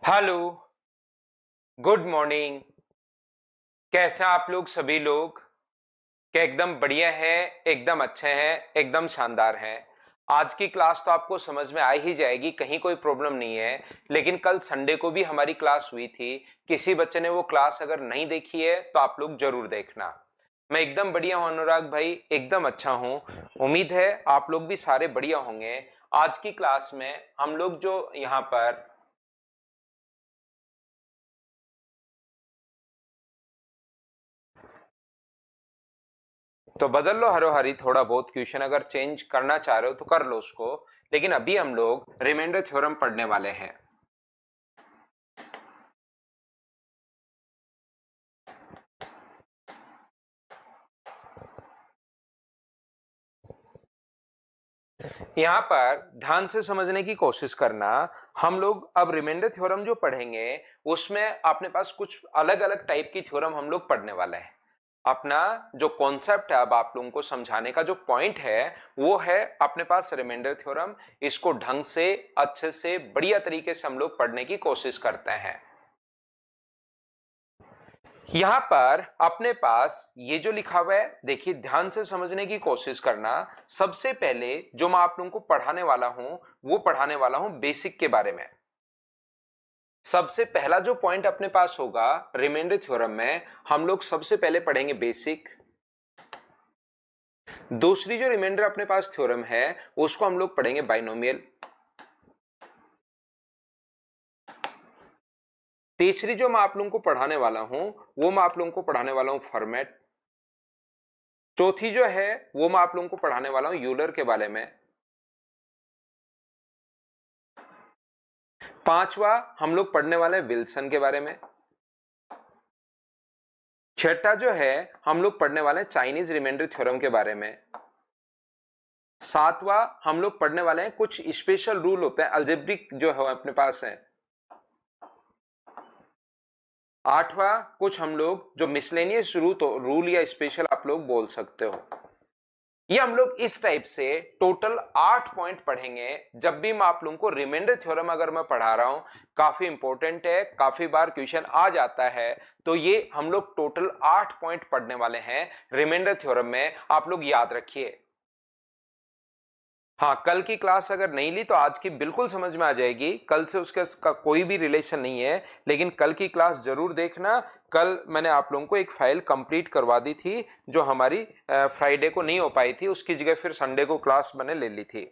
Hello, good morning. कैसे हैं आप लोग सभी लोग? क्या एकदम बढ़िया है, एकदम अच्छे हैं, एकदम शानदार हैं। आज की क्लास तो आपको समझ में आ ही जाएगी, कहीं कोई प्रॉब्लम नहीं है। लेकिन कल संडे को भी हमारी क्लास हुई थी। किसी बच्चे ने वो क्लास अगर नहीं देखी है तो आप लोग जरूर देखना। मैं एकदम बढ़िया हूं अनुराग भाई, एकदम अच्छा हूं। उम्मीद है आप लोग भी सारे बढ़िया होंगे। आज की क्लास में हम लोग जो यहाँ पर तो बदल लो हरो हरी, थोड़ा बहुत क्वेश्चन अगर चेंज करना चाह रहे हो तो कर लो उसको। लेकिन अभी हम लोग रिमाइंडर थ्योरम पढ़ने वाले हैं। यहाँ पर ध्यान से समझने की कोशिश करना। हम लोग अब रिमाइंडर थ्योरम जो पढ़ेंगे उसमें अपने पास कुछ अलग अलग टाइप की थ्योरम हम लोग पढ़ने वाले हैं। अपना जो कॉन्सेप्ट है, अब आप लोगों को समझाने का जो पॉइंट है वो है अपने पास रिमाइंडर थ्योरम। इसको ढंग से, अच्छे से, बढ़िया तरीके से हम लोग पढ़ने की कोशिश करते हैं। यहां पर अपने पास ये जो लिखा हुआ है, देखिए ध्यान से समझने की कोशिश करना। सबसे पहले जो मैं आप लोगों को पढ़ाने वाला हूं वो पढ़ाने वाला हूं बेसिक के बारे में। सबसे पहला जो पॉइंट अपने पास होगा रिमाइंडर थ्योरम में, हम लोग सबसे पहले पढ़ेंगे बेसिक। दूसरी जो रिमाइंडर अपने पास थ्योरम है उसको हम लोग पढ़ेंगे बाइनोमियल। तीसरी जो मैं आप लोगों को पढ़ाने वाला हूं वो मैं आप लोगों को पढ़ाने वाला हूं फॉर्मेट। चौथी जो है वो मैं आप लोगों को पढ़ाने वाला हूं यूलर के बारे में। पांचवा हम लोग पढ़ने वाले हैं विल्सन के बारे में। छठा जो है हम लोग पढ़ने वाले हैं चाइनीज रिमाइंडर थ्योरम के बारे में। सातवां हम लोग पढ़ने वाले हैं कुछ स्पेशल रूल होते हैं अलजेब्रिक जो है अपने पास है। आठवां कुछ हम लोग जो मिसलेनियस रूल या स्पेशल आप लोग बोल सकते हो। ये हम लोग इस टाइप से टोटल 8 पॉइंट पढ़ेंगे। जब भी मैं आप लोगों को रिमाइंडर थ्योरम अगर मैं पढ़ा रहा हूं, काफी इंपॉर्टेंट है, काफी बार क्वेश्चन आ जाता है, तो ये हम लोग टोटल 8 पॉइंट पढ़ने वाले हैं रिमाइंडर थ्योरम में। आप लोग याद रखिए। हाँ, कल की क्लास अगर नहीं ली तो आज की बिल्कुल समझ में आ जाएगी। कल से उसका कोई भी रिलेशन नहीं है, लेकिन कल की क्लास जरूर देखना। कल मैंने आप लोगों को एक फाइल कंप्लीट करवा दी थी जो हमारी फ्राइडे को नहीं हो पाई थी, उसकी जगह फिर संडे को क्लास मैंने ले ली थी।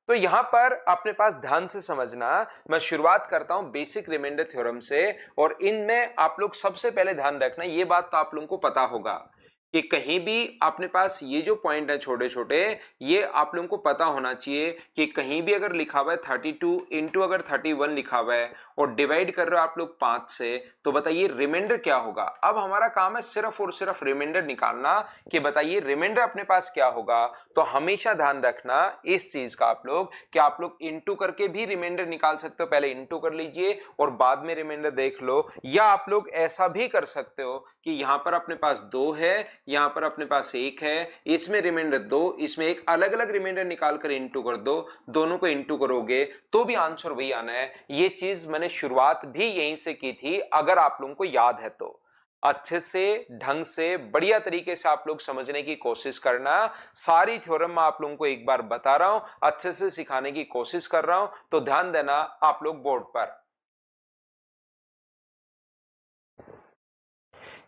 तो यहां पर अपने पास ध्यान से समझना। मैं शुरुआत करता हूं बेसिक रिमाइंडर थ्योरम से, और इनमें आप लोग सबसे पहले ध्यान रखना, ये बात तो आप लोगों को पता होगा कि कहीं भी अपने पास ये जो पॉइंट है छोटे छोटे, ये आप लोगों को पता होना चाहिए कि कहीं भी अगर लिखा हुआ है 32 इंटू अगर 31 लिखा हुआ है और डिवाइड कर रहे हो आप लोग 5 से, तो बताइए रिमाइंडर क्या होगा। अब हमारा काम है सिर्फ और सिर्फ रिमाइंडर निकालना कि बताइए रिमाइंडर अपने पास क्या होगा। तो हमेशा ध्यान रखना इस चीज का आप लोग कि आप लोग इंटू करके भी रिमाइंडर निकाल सकते हो। पहले इंटू कर लीजिए और बाद में रिमाइंडर देख लो, या आप लोग ऐसा भी कर सकते हो कि यहां पर अपने पास 2 है, यहां पर अपने पास 1 है, इसमें रिमाइंडर 2, इसमें एक अलग अलग रिमाइंडर निकाल कर इंटू कर दो। दोनों को इंटू करोगे तो भी आंसर वही आना है। ये चीज मैंने शुरुआत भी यहीं से की थी, अगर आप लोगों को याद है तो। अच्छे से, ढंग से, बढ़िया तरीके से आप लोग समझने की कोशिश करना। सारी थ्योरम मैं आप लोगों को एक बार बता रहा हूं, अच्छे से सिखाने की कोशिश कर रहा हूं, तो ध्यान देना आप लोग बोर्ड पर।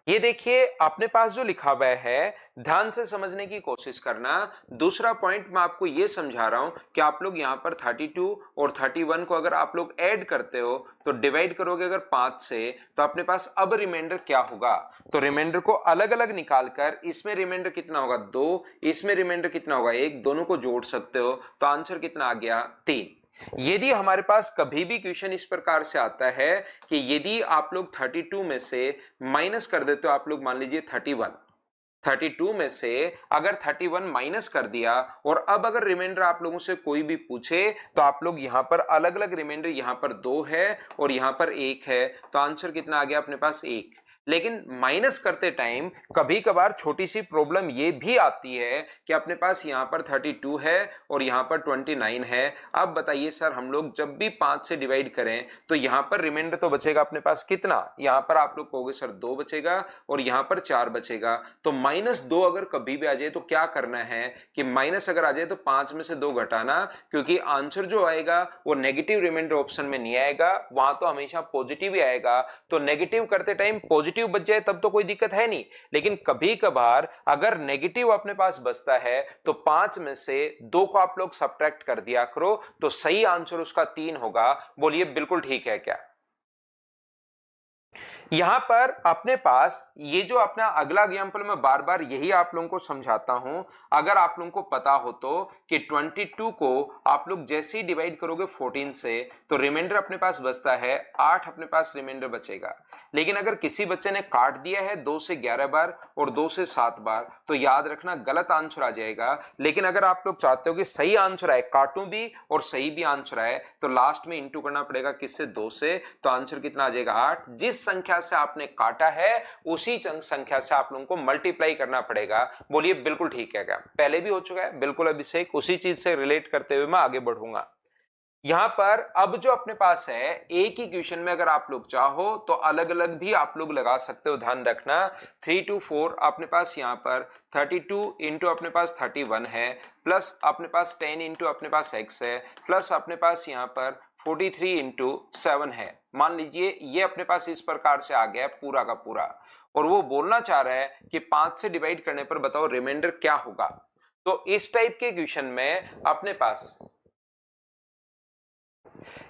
ये देखिए अपने पास जो लिखा हुआ है, ध्यान से समझने की कोशिश करना। दूसरा पॉइंट मैं आपको ये समझा रहा हूं कि आप लोग यहां पर 32 और 31 को अगर आप लोग ऐड करते हो तो डिवाइड करोगे अगर 5 से, तो अपने पास अब रिमाइंडर क्या होगा। तो रिमाइंडर को अलग अलग निकालकर इसमें रिमाइंडर कितना होगा 2, इसमें रिमाइंडर कितना होगा 1, दोनों को जोड़ सकते हो तो आंसर कितना आ गया 3। यदि हमारे पास कभी भी क्वेश्चन इस प्रकार से आता है कि यदि आप लोग 32 में से माइनस कर देते हो, आप लोग मान लीजिए 31, 32 में से अगर 31 माइनस कर दिया और अब अगर रिमाइंडर आप लोगों से कोई भी पूछे तो आप लोग यहां पर अलग अलग रिमाइंडर, यहां पर 2 है और यहां पर 1 है, तो आंसर कितना आ गया अपने पास 1। लेकिन माइनस करते टाइम कभी कभार छोटी सी प्रॉब्लम ये भी आती है कि अपने पास यहाँ पर 32 है और यहाँ पर 29 है। अब बताइए सर, हम लोग जब भी 5 से डिवाइड करें तो यहाँ पर रिमाइंडर तो बचेगा अपने पास कितना, यहाँ पर आप लोग कहोगे सर 2 बचेगा और यहाँ पर 4 बचेगा। तो -2 अगर कभी भी आ जाए तो क्या करना है कि माइनस अगर आ जाए तो 5 में से 2 घटाना, क्योंकि आंसर जो आएगा वो नेगेटिव रिमाइंडर ऑप्शन में नहीं आएगा, वहां तो हमेशा पॉजिटिव ही आएगा। तो नेगेटिव करते टाइम पॉजिटिव बच जाए तब तो कोई दिक्कत है नहीं, लेकिन कभी कभार अगर नेगेटिव अपने पास बचता है तो 5 में से 2 को आप लोग सब्ट्रैक्ट कर दिया करो, तो सही आंसर उसका 3 होगा। बोलिए बिल्कुल ठीक है क्या? यहां पर अपने पास ये जो अपना अगला एग्जाम्पल, मैं बार बार यही आप लोगों को समझाता हूं, अगर आप लोगों को पता हो तो कि 22 को आप लोग जैसे ही डिवाइड करोगे 14 से तो रिमाइंडर अपने पास बचता है 8, अपने पास रिमाइंडर बचेगा। लेकिन अगर किसी बच्चे ने काट दिया है 2 से 11 बार और 2 से 7 बार तो याद रखना गलत आंसर आ जाएगा। लेकिन अगर आप लोग चाहते हो कि सही आंसर आए, काटूं भी और सही भी आंसर आए, तो लास्ट में इंटू करना पड़ेगा किससे, 2 से। तो आंसर कितना आ जाएगा 8। जिस संख्या से आपने काटा है उसी संख्या से आप लोगों को मल्टीप्लाई करना पड़ेगा। बोलिए बिल्कुल ठीक है क्या? पहले भी हो चुका है बिल्कुल अभिषेक, उसी चीज से रिलेट करते हुए मैं आगे बढ़ूंगा। यहां पर अब जो अपने पास है एक ही क्वेश्चन में अगर आप लोग चाहो तो अलग अलग भी आप लोग लगा सकते हो, ध्यान रखना। 3 to 4 अपने पास यहां पर 32 इंटू अपने पास 31 है, प्लस अपने पास 10 इंटू अपने पास x है, प्लस अपने पास यहां पर 43 इंटू 7 है। मान लीजिए ये अपने पास इस प्रकार से आ गया पूरा का पूरा, और वो बोलना चाह रहा है कि 5 से डिवाइड करने पर बताओ रिमाइंडर क्या होगा। तो इस टाइप के क्वेश्चन में अपने पास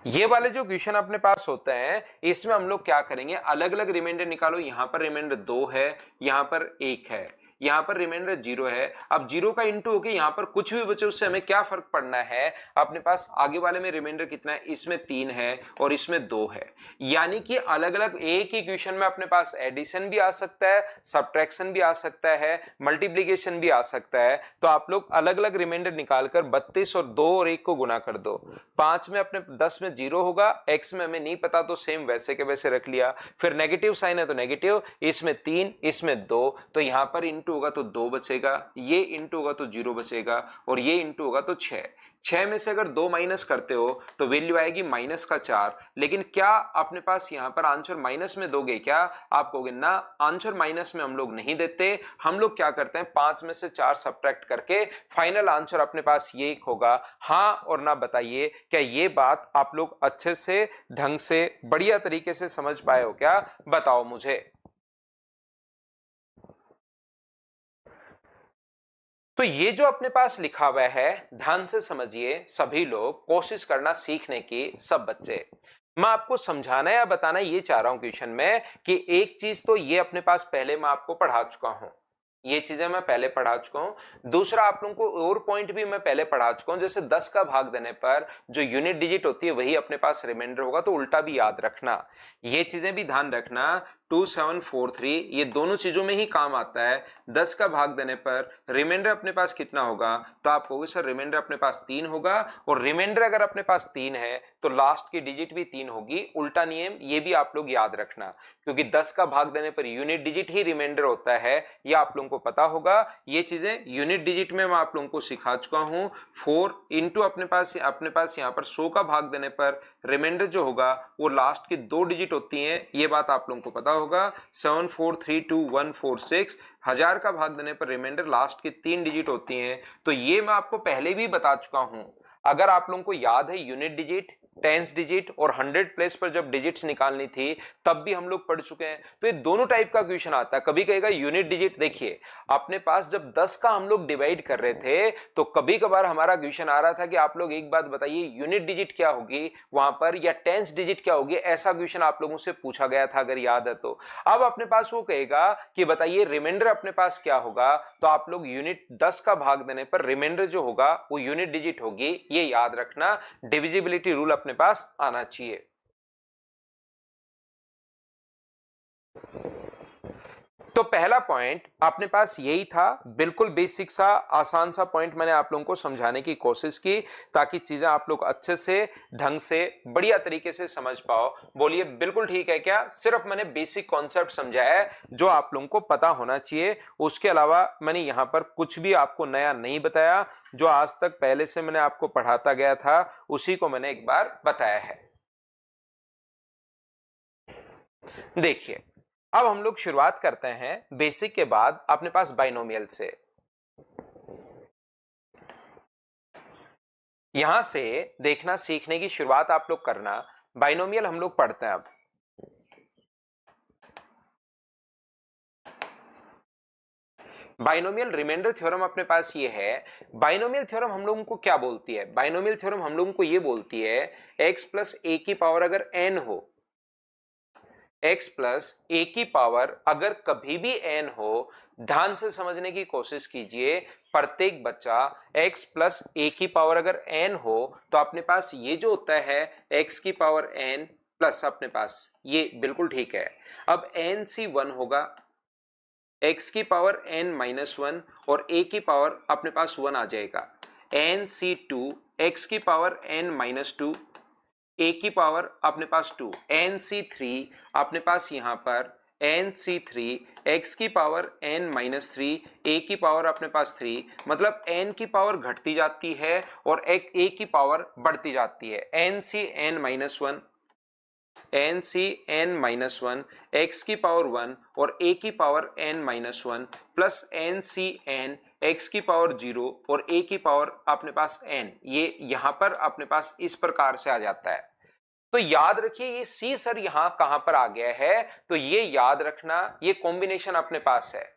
ये वाले जो क्वेश्चन अपने पास होते हैं इसमें हम लोग क्या करेंगे, अलग अलग रिमाइंडर निकालो। यहां पर रिमाइंडर 2 है, यहां पर 1 है, यहां पर रिमाइंडर 0 है। अब 0 का इंटू होके यहां पर कुछ भी बचे उससे हमें क्या फर्क पड़ना है, अपने पास आगे वाले में रिमाइंडर कितना है, इसमें 3 है और इसमें 2 है। यानी कि अलग अलग एक ही क्वेश्चन में अपने पास एडिशन भी आ सकता है, सब्ट्रैक्शन भी आ सकता है, मल्टीप्लीकेशन भी आ सकता है। तो आप लोग अलग अलग रिमाइंडर निकालकर 32 और 2 और 1 को गुना कर दो। 5 में अपने 10 में 0 होगा, x में हमें नहीं पता तो सेम वैसे के वैसे रख लिया। फिर नेगेटिव साइन है तो नेगेटिव, इसमें 3 इसमें 2, तो यहां पर इंटू होगा तो 2 बचेगा, ये इंटू होगा तो 0 बचेगा और ये इंटू होगा तो 6। 6 में से अगर 2 माइनस करते हो तो वैल्यू आएगी माइनस का 4। लेकिन क्या अपने पास यहां पर आंसर माइनस में दोगे क्या? आप कहोगे ना, आंसर माइनस में हम लोग नहीं देते। हम लोग क्या करते हैं, 5 में से 4 सब्ट्रैक्ट करके फाइनल आंसर अपने पास ये होगा। हाँ और ना बताइए, क्या ये बात आप लोग अच्छे से ढंग से बढ़िया तरीके से समझ पाए हो क्या? बताओ मुझे। तो ये जो अपने पास लिखा हुआ है ध्यान से समझिए सभी लोग, कोशिश करना सीखने की सब बच्चे। मैं आपको समझाना या बताना ये चाह रहा हूं क्वेश्चन में कि एक चीज तो ये अपने पास पहले मैं आपको पढ़ा चुका हूं, ये चीजें मैं पहले पढ़ा चुका हूं। दूसरा आप लोगों को और पॉइंट भी मैं पहले पढ़ा चुका हूं, जैसे 10 का भाग देने पर जो यूनिट डिजिट होती है वही अपने पास रिमाइंडर होगा, तो उल्टा भी याद रखना। ये चीजें भी ध्यान रखना। 2743 ये दोनों चीजों में ही काम आता है। 10 का भाग देने पर रिमाइंडर अपने पास कितना होगा, तो आप कहोगे सर रिमाइंडर अपने पास 3 होगा, और रिमाइंडर अगर अपने पास 3 है तो लास्ट की डिजिट भी 3 होगी। उल्टा नियम ये भी आप लोग याद रखना, क्योंकि 10 का भाग देने पर यूनिट डिजिट ही रिमाइंडर होता है, यह आप लोगों को पता होगा। ये चीजें यूनिट डिजिट में मैं आप लोगों को सिखा चुका हूं। 4 इंटू अपने पास यहाँ पर 100 का भाग देने पर रिमाइंडर जो होगा वो लास्ट की 2 डिजिट होती हैं, ये बात आप लोगों को पता होगा। 7432146 1000 का भाग देने पर रिमाइंडर लास्ट की 3 डिजिट होती हैं, तो ये मैं आपको पहले भी बता चुका हूं। अगर आप लोगों को याद है यूनिट डिजिट, टेंस डिजिट और 100 प्लेस पर जब डिजिट्स निकालनी थी तब भी हम लोग पढ़ चुके हैं। तो ये दोनों टाइप का क्वेश्चन आता है। कभी कहेगा यूनिट डिजिट, देखिए अपने पास जब 10 का हम लोग डिवाइड कर रहे थे तो कभी कभार हमारा क्वेश्चन आ रहा था कि आप लोग एक बात बताइए यूनिट डिजिट क्या होगी वहां पर, या टेंस डिजिट क्या होगी, ऐसा क्वेश्चन आप लोगों से पूछा गया था अगर याद है तो। अब अपने पास वो कहेगा कि बताइए रिमाइंडर अपने पास क्या होगा, तो आप लोग यूनिट 10 का भाग देने पर रिमाइंडर जो होगा वो यूनिट डिजिट होगी, ये याद रखना। डिविजिबिलिटी रूल अपने पास आना चाहिए। तो पहला पॉइंट अपने पास यही था, बिल्कुल बेसिक सा आसान सा पॉइंट मैंने आप लोगों को समझाने की कोशिश की ताकि चीजें आप लोग अच्छे से ढंग से बढ़िया तरीके से समझ पाओ। बोलिए बिल्कुल ठीक है क्या? सिर्फ मैंने बेसिक कॉन्सेप्ट समझाया है जो आप लोगों को पता होना चाहिए, उसके अलावा मैंने यहां पर कुछ भी आपको नया नहीं बताया। जो आज तक पहले से मैंने आपको पढ़ाता गया था उसी को मैंने एक बार बताया है। देखिए अब हम लोग शुरुआत करते हैं बेसिक के बाद अपने पास बाइनोमियल से। यहां से देखना सीखने की शुरुआत आप लोग करना। बाइनोमियल हम लोग पढ़ते हैं। अब बाइनोमियल रिमाइंडर थ्योरम अपने पास ये है। बाइनोमियल थ्योरम हम लोगों को क्या बोलती है? बाइनोमियल थ्योरम हम लोगों को ये बोलती है x प्लस ए की पावर अगर n हो, x प्लस ए की पावर अगर कभी भी n हो, ध्यान से समझने की कोशिश कीजिए। प्रत्येक बच्चा x प्लस ए की पावर अगर n हो तो अपने पास ये जो होता है x की पावर n प्लस अपने पास ये बिल्कुल ठीक है। अब n सी 1 होगा, x की पावर n माइनस 1 और a की पावर अपने पास 1 आ जाएगा। n सी 2 x की पावर n माइनस 2, a की पावर अपने पास 2, n सी 3 अपने पास यहां पर n सी 3 x की पावर n माइनस 3, a की पावर अपने पास 3, मतलब n की पावर घटती जाती है और a की पावर बढ़ती जाती है। n सी n माइनस 1, n सी n माइनस 1, x की पावर 1 और a की power n minus 1 plus n सी n x की पावर 0 और a की पावर अपने पास n, ये यहां पर अपने पास इस प्रकार से आ जाता है। तो याद रखिए ये सी सर यहां कहां पर आ गया है, तो ये याद रखना ये कॉम्बिनेशन अपने पास है।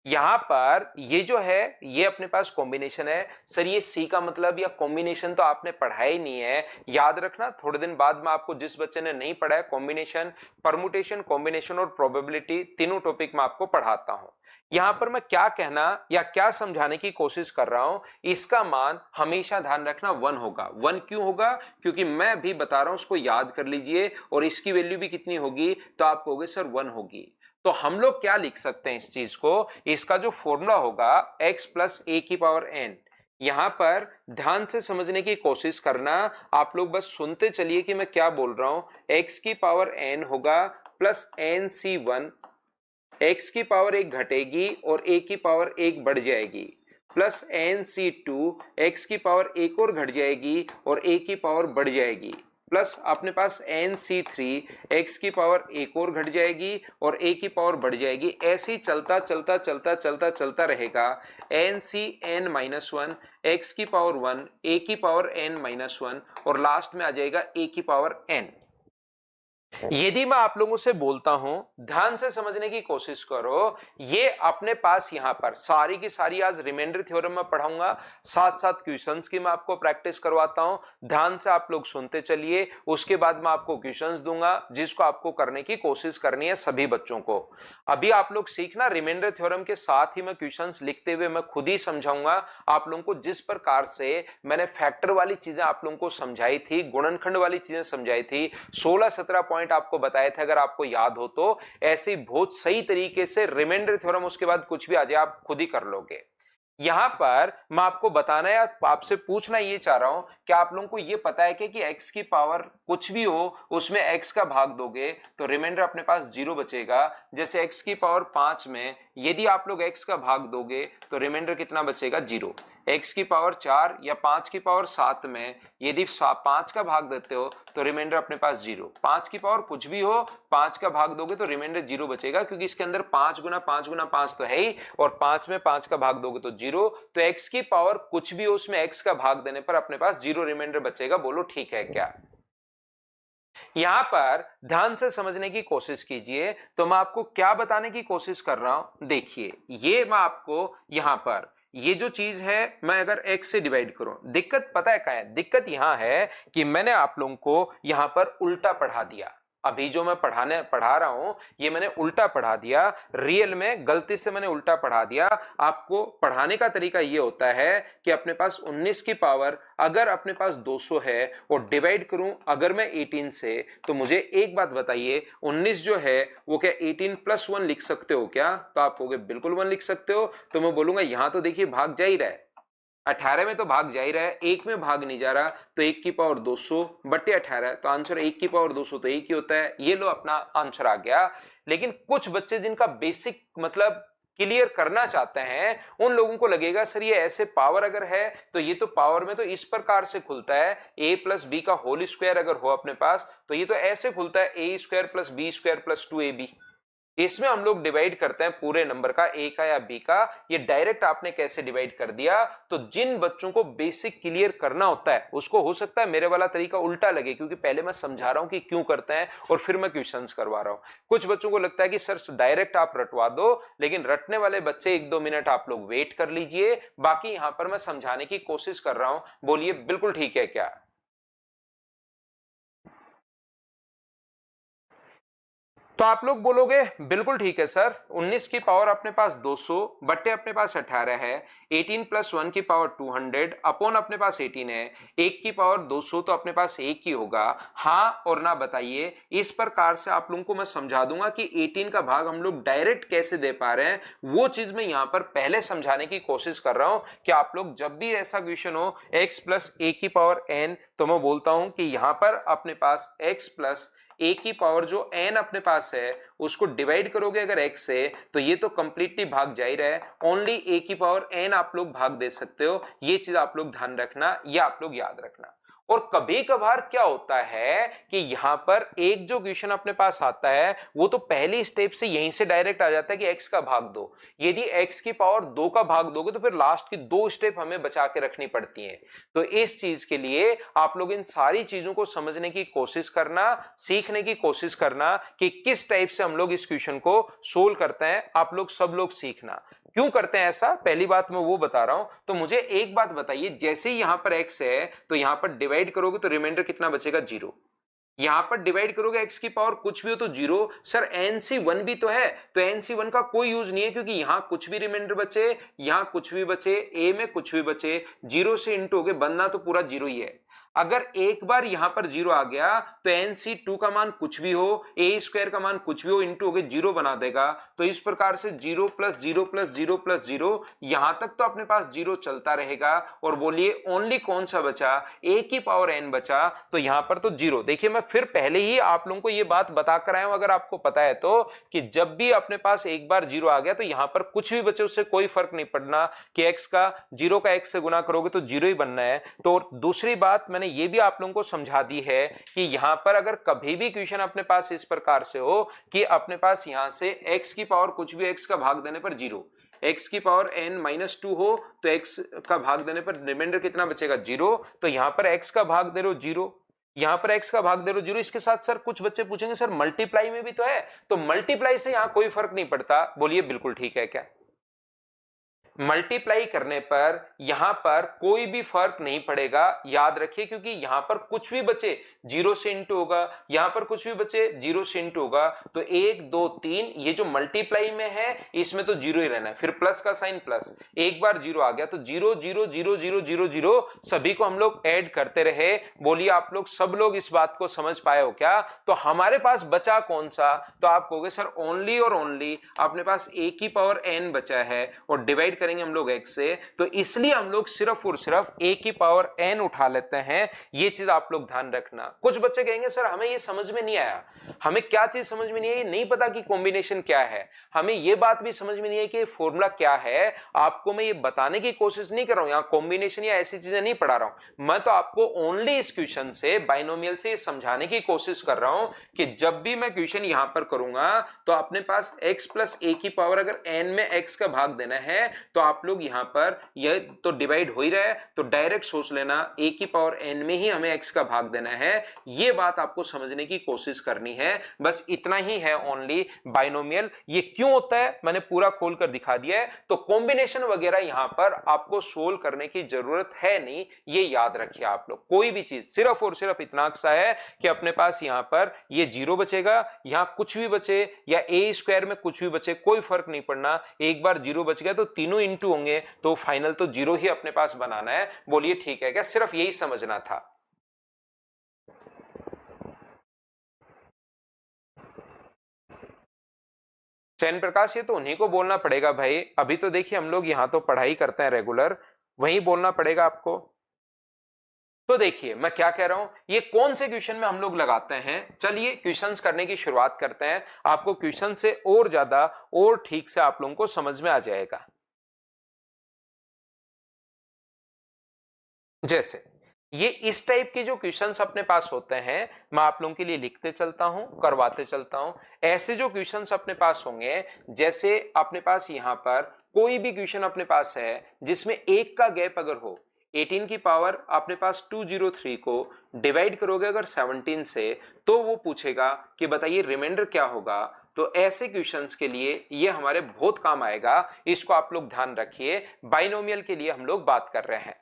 यहां पर ये जो है ये अपने पास कॉम्बिनेशन है। सर ये सी का मतलब या कॉम्बिनेशन तो आपने पढ़ा ही नहीं है, याद रखना। थोड़े दिन बाद में आपको जिस बच्चे ने नहीं पढ़ा है कॉम्बिनेशन, परमुटेशन, कॉम्बिनेशन और प्रोबेबिलिटी तीनों टॉपिक में आपको पढ़ाता हूं। यहां पर मैं क्या कहना या क्या समझाने की कोशिश कर रहा हूं, इसका मान हमेशा ध्यान रखना 1 होगा। 1 क्यों होगा? क्योंकि मैं भी बता रहा हूं, उसको याद कर लीजिए और इसकी वैल्यू भी कितनी होगी तो आप कहोगे सर 1 होगी। तो हम लोग क्या लिख सकते हैं इस चीज को, इसका जो फॉर्मूला होगा x प्लस ए की पावर n। यहां पर ध्यान से समझने की कोशिश करना, आप लोग बस सुनते चलिए कि मैं क्या बोल रहा हूं। x की पावर n होगा प्लस n सी 1, x की पावर 1 घटेगी और a की पावर 1 बढ़ जाएगी, प्लस n सी 2, x की पावर 1 और घट जाएगी और a की पावर बढ़ जाएगी, प्लस अपने पास n सी 3, x की पावर 1 और घट जाएगी और a की पावर बढ़ जाएगी। ऐसे ही चलता चलता चलता चलता चलता रहेगा। n सी n माइनस 1, x की पावर 1, a की पावर n माइनस 1 और लास्ट में आ जाएगा a की पावर n। यदि मैं आप लोगों से बोलता हूं ध्यान से समझने की कोशिश करो, ये अपने पास यहां पर सारी की सारी आज रिमाइंडर थ्योरम में पढ़ाऊंगा, साथ साथ क्वेश्चंस की मैं आपको प्रैक्टिस करवाता हूं। ध्यान से आप लोग सुनते चलिए, उसके बाद मैं आपको क्वेश्चंस दूंगा जिसको आपको करने की कोशिश करनी है सभी बच्चों को। अभी आप लोग सीखना रिमाइंडर थ्योरम के साथ ही मैं क्वेश्चंस लिखते हुए मैं खुद ही समझाऊंगा आप लोगों को। जिस प्रकार से मैंने फैक्टर वाली चीजें आप लोगों को समझाई थी, गुणनखंड वाली चीजें समझाई थी, 16-17 पॉइंट आपको बताए थे, अगर आपको याद हो तो ऐसे बहुत सही तरीके से रिमाइंडर थ्योरम, उसके बाद कुछ भी आ जाए आप खुद ही कर लोगे। यहां पर मैं आपको बताना या आपसे पूछना ये चाह रहा हूं कि आप लोगों को ये पता है कि x की पावर कुछ भी हो उसमें x का भाग दोगे तो रिमाइंडर अपने पास 0 बचेगा। जैसे x की पावर 5 में यदि आप लोग x का भाग दोगे तो रिमाइंडर कितना बचेगा? 0। x की पावर 4 या 5 की पावर 7 में यदि 5 का भाग देते हो तो रिमाइंडर अपने पास 0। 5 की पावर कुछ भी हो, 5 का भाग दोगे तो रिमाइंडर 0 बचेगा, क्योंकि इसके अंदर 5 गुना 5 गुना 5 तो है ही, और 5 में 5 का भाग दोगे तो 0। तो x की पावर कुछ भी हो उसमें x का भाग देने पर अपने पास 0 रिमाइंडर बचेगा। बोलो ठीक है क्या? यहां पर ध्यान से समझने की कोशिश कीजिए। तो मैं आपको क्या बताने की कोशिश कर रहा हूं, देखिए ये मैं आपको यहां पर ये जो चीज है मैं अगर x से डिवाइड करूं, दिक्कत पता है क्या है? दिक्कत यहां है कि मैंने आप लोगों को यहां पर उल्टा पढ़ा दिया। अभी जो मैं पढ़ा रहा हूं ये मैंने उल्टा पढ़ा दिया, रियल में गलती से मैंने उल्टा पढ़ा दिया। आपको पढ़ाने का तरीका ये होता है कि अपने पास 19 की पावर अगर अपने पास 200 है और डिवाइड करूं अगर मैं 18 से, तो मुझे एक बात बताइए 19 जो है वो क्या 18 प्लस 1 लिख सकते हो क्या? तो आप कहोगे बिल्कुल 1 लिख सकते हो। तो मैं बोलूंगा यहां तो देखिए भाग जा ही रहा है, 18 में तो भाग जा ही रहा है, एक में भाग नहीं जा रहा, तो 1 की पावर 200 बट्टे 18, तो आंसर 1 की पावर 200 तो 1 ही होता है। ये लो अपना आंसर आ गया। लेकिन कुछ बच्चे जिनका बेसिक मतलब क्लियर करना चाहते हैं उन लोगों को लगेगा सर ये ऐसे पावर अगर है तो ये तो पावर में तो इस प्रकार से खुलता है, a प्लस बी का होल स्क्वायर अगर हो अपने पास तो ये तो ऐसे खुलता है a square plus B square plus 2ab। इसमें हम लोग डिवाइड करते हैं पूरे नंबर का, a का या b का। ये डायरेक्ट आपने कैसे डिवाइड कर दिया? तो जिन बच्चों को बेसिक क्लियर करना होता है उसको हो सकता है मेरे वाला तरीका उल्टा लगे, क्योंकि पहले मैं समझा रहा हूं कि क्यों करते हैं और फिर मैं क्वेश्चंस करवा रहा हूं। कुछ बच्चों को लगता है कि सर डायरेक्ट आप रटवा दो, लेकिन रटने वाले बच्चे 1-2 मिनट आप लोग वेट कर लीजिए, बाकी यहां पर मैं समझाने की कोशिश कर रहा हूं। बोलिए बिल्कुल ठीक है क्या? तो आप लोग बोलोगे बिल्कुल ठीक है सर, 19 की पावर अपने पास 200 बट्टे अपने पास 18 है, 18 प्लस 1 की पावर 200 अपॉन अपने पास 18 है, 1 की पावर 200 तो अपने पास 1 ही होगा। हाँ और ना बताइए। इस प्रकार से आप लोगों को मैं समझा दूंगा कि 18 का भाग हम लोग डायरेक्ट कैसे दे पा रहे हैं, वो चीज मैं यहां पर पहले समझाने की कोशिश कर रहा हूं कि आप लोग जब भी ऐसा क्वेश्चन हो x प्लस ए की पावर n, तो मैं बोलता हूं कि यहां पर अपने पास x प्लस a की पावर जो n अपने पास है उसको डिवाइड करोगे अगर x से, तो ये तो कंप्लीटली भाग जा ही रहा है, ओनली a की पावर n आप लोग भाग दे सकते हो। ये चीज आप लोग ध्यान रखना, ये आप लोग याद रखना। और कभी कभार क्या होता है कि यहां पर एक जो क्वेश्चन अपने पास आता है वो तो पहली स्टेप से यहीं से डायरेक्ट आ जाता है कि x का भाग दो। यदि x की पावर 2 का भाग दोगे तो फिर लास्ट की 2 स्टेप हमें बचा के रखनी पड़ती हैं। तो इस चीज के लिए आप लोग इन सारी चीजों को समझने की कोशिश करना, सीखने की कोशिश करना कि किस टाइप से हम लोग इस क्वेश्चन को सोल्व करते हैं। आप लोग सब लोग सीखना क्यों करते हैं ऐसा, पहली बात मैं वो बता रहा हूं। तो मुझे एक बात बताइए, जैसे ही यहां पर x है तो यहां पर डिवाइड करोगे तो रिमाइंडर कितना बचेगा? 0। यहां पर डिवाइड करोगे x की पावर कुछ भी हो तो 0। सर nc1 भी तो है, तो nc1 का कोई यूज नहीं है, क्योंकि यहां कुछ भी रिमाइंडर बचे, यहां कुछ भी बचे, a में कुछ भी बचे, 0 से इंटू हो गए, बनना तो पूरा 0 ही है। अगर एक बार यहां पर 0 आ गया तो nc2 का मान कुछ भी हो, a स्क्वायर का मान कुछ भी हो, इंटू हो गए 0 बना देगा। तो इस प्रकार से 0 प्लस 0 प्लस 0 प्लस 0, यहां तक तो अपने पास 0 चलता रहेगा। और बोलिए ओनली कौन सा बचा? a की पावर n बचा, तो यहां पर तो 0। देखिए मैं फिर पहले ही आप लोगों को यह बात बताकर आया हूं, अगर आपको पता है तो, कि जब भी अपने पास एक बार 0 आ गया तो यहां पर कुछ भी बचे उससे कोई फर्क नहीं पड़ना कि x का 0 का x से गुना करोगे तो 0 ही बनना है। तो दूसरी बात मैंने ये भी आप लोगों को समझा दी है कि यहां पर अगर कभी भी क्वेश्चन अपने पास इस प्रकार से हो कि अपने पास यहां से x की पावर कुछ भी x का भाग देने पर 0, x की पावर n-2 हो तो x का भाग देने पर रिमाइंडर कितना बचेगा? 0। तो यहां पर x का भाग दे रहे हो 0, यहां पर x का भाग दे रहे हो 0। इसके साथ सर कुछ बच्चे पूछेंगे सर मल्टीप्लाई में भी तो है, तो मल्टीप्लाई से यहां कोई फर्क नहीं पड़ता। बोलिए बिल्कुल ठीक है क्या? मल्टीप्लाई करने पर यहां पर कोई भी फर्क नहीं पड़ेगा, याद रखिए, क्योंकि यहां पर कुछ भी बचे 0 से इंटू होगा, यहां पर कुछ भी बचे 0 से इंटू होगा। तो 1 2 3 ये जो मल्टीप्लाई में है इसमें तो 0 ही रहना है, फिर प्लस का साइन प्लस, एक बार 0 आ गया तो 0 0 0 0 0 0 सभी को हम लोग ऐड करते रहे। बोलिए आप लोग सब लोग इस बात को समझ पाए हो क्या? तो हमारे पास बचा कौन सा? तो आप कहोगे सर ओनली और ओनली अपने पास a की पावर n बचा है और डिवाइड करेंगे हम लोग x से, तो इसलिए हम लोग सिर्फ और सिर्फ a की पावर n उठा लेते हैं। ये चीज आप लोग ध्यान रखना। कुछ बच्चे कहेंगे सर हमें ये समझ में नहीं आया, हमें क्या चीज समझ में नहीं आई, नहीं पता कि कॉम्बिनेशन क्या है, हमें ये बात भी समझ में नहीं आई कि फॉर्मूला क्या है। आपको मैं ये बताने की कोशिश नहीं कर रहा हूं, यहां कॉम्बिनेशन या ऐसी चीजें नहीं पढ़ा रहा हूं, मैं तो आपको ओनली इस क्वेश्चन से बाइनोमियल से समझाने की कोशिश कर रहा हूं कि जब भी मैं क्वेश्चन यहां पर करूंगा तो अपने पास x प्लस a की पावर अगर n में x का भाग देना है तो आप लोग यहाँ पर यह तो डिवाइड हो ही रहा है, तो डायरेक्ट सोच लेना a की पावर n में ही हमें x का भाग देना है। ये बात आपको समझने की कोशिश करनी है, बस इतना ही है ओनली। बाइनोमियल ये क्यों होता है मैंने पूरा खोल कर दिखा दिया है, तो कॉम्बिनेशन वगैरह यहां पर आपको सोल्व करने की जरूरत है नहीं, ये याद रखिए आप लोग। कोई भी चीज सिर्फ और सिर्फ इतना सा है कि अपने पास यहां पर ये 0 बचेगा, यहां कुछ भी बचे या a स्क्वायर में कुछ भी बचे कोई फर्क नहीं पड़ना, एक बार 0 बच गया तो तीनों इंटू होंगे, तो फाइनल तो 0 ही अपने पास बनाना है। बोलिए ठीक है क्या? सिर्फ यही समझना था। चैन प्रकाश ये तो उन्हीं को बोलना पड़ेगा भाई, अभी तो देखिए हम लोग यहां तो पढ़ाई करते हैं रेगुलर, वहीं बोलना पड़ेगा आपको। तो देखिए मैं क्या कह रहा हूं, ये कौन से क्वेश्चन में हम लोग लगाते हैं। चलिए क्वेश्चंस करने की शुरुआत करते हैं, आपको क्वेश्चन से और ज्यादा और ठीक से आप लोगों को समझ में आ जाएगा। जैसे ये इस टाइप के जो क्वेश्चंस अपने पास होते हैं, मैं आप लोगों के लिए लिखते चलता हूं, करवाते चलता हूं। ऐसे जो क्वेश्चंस अपने पास होंगे, जैसे अपने पास यहां पर कोई भी क्वेश्चन अपने पास है जिसमें एक का गैप अगर हो, 18 की पावर अपने पास 203 को डिवाइड करोगे अगर 17 से, तो वो पूछेगा कि बताइए रिमाइंडर क्या होगा। तो ऐसे क्वेश्चंस के लिए ये हमारे बहुत काम आएगा, इसको आप लोग ध्यान रखिए। बाइनोमियल के लिए हम लोग बात कर रहे हैं।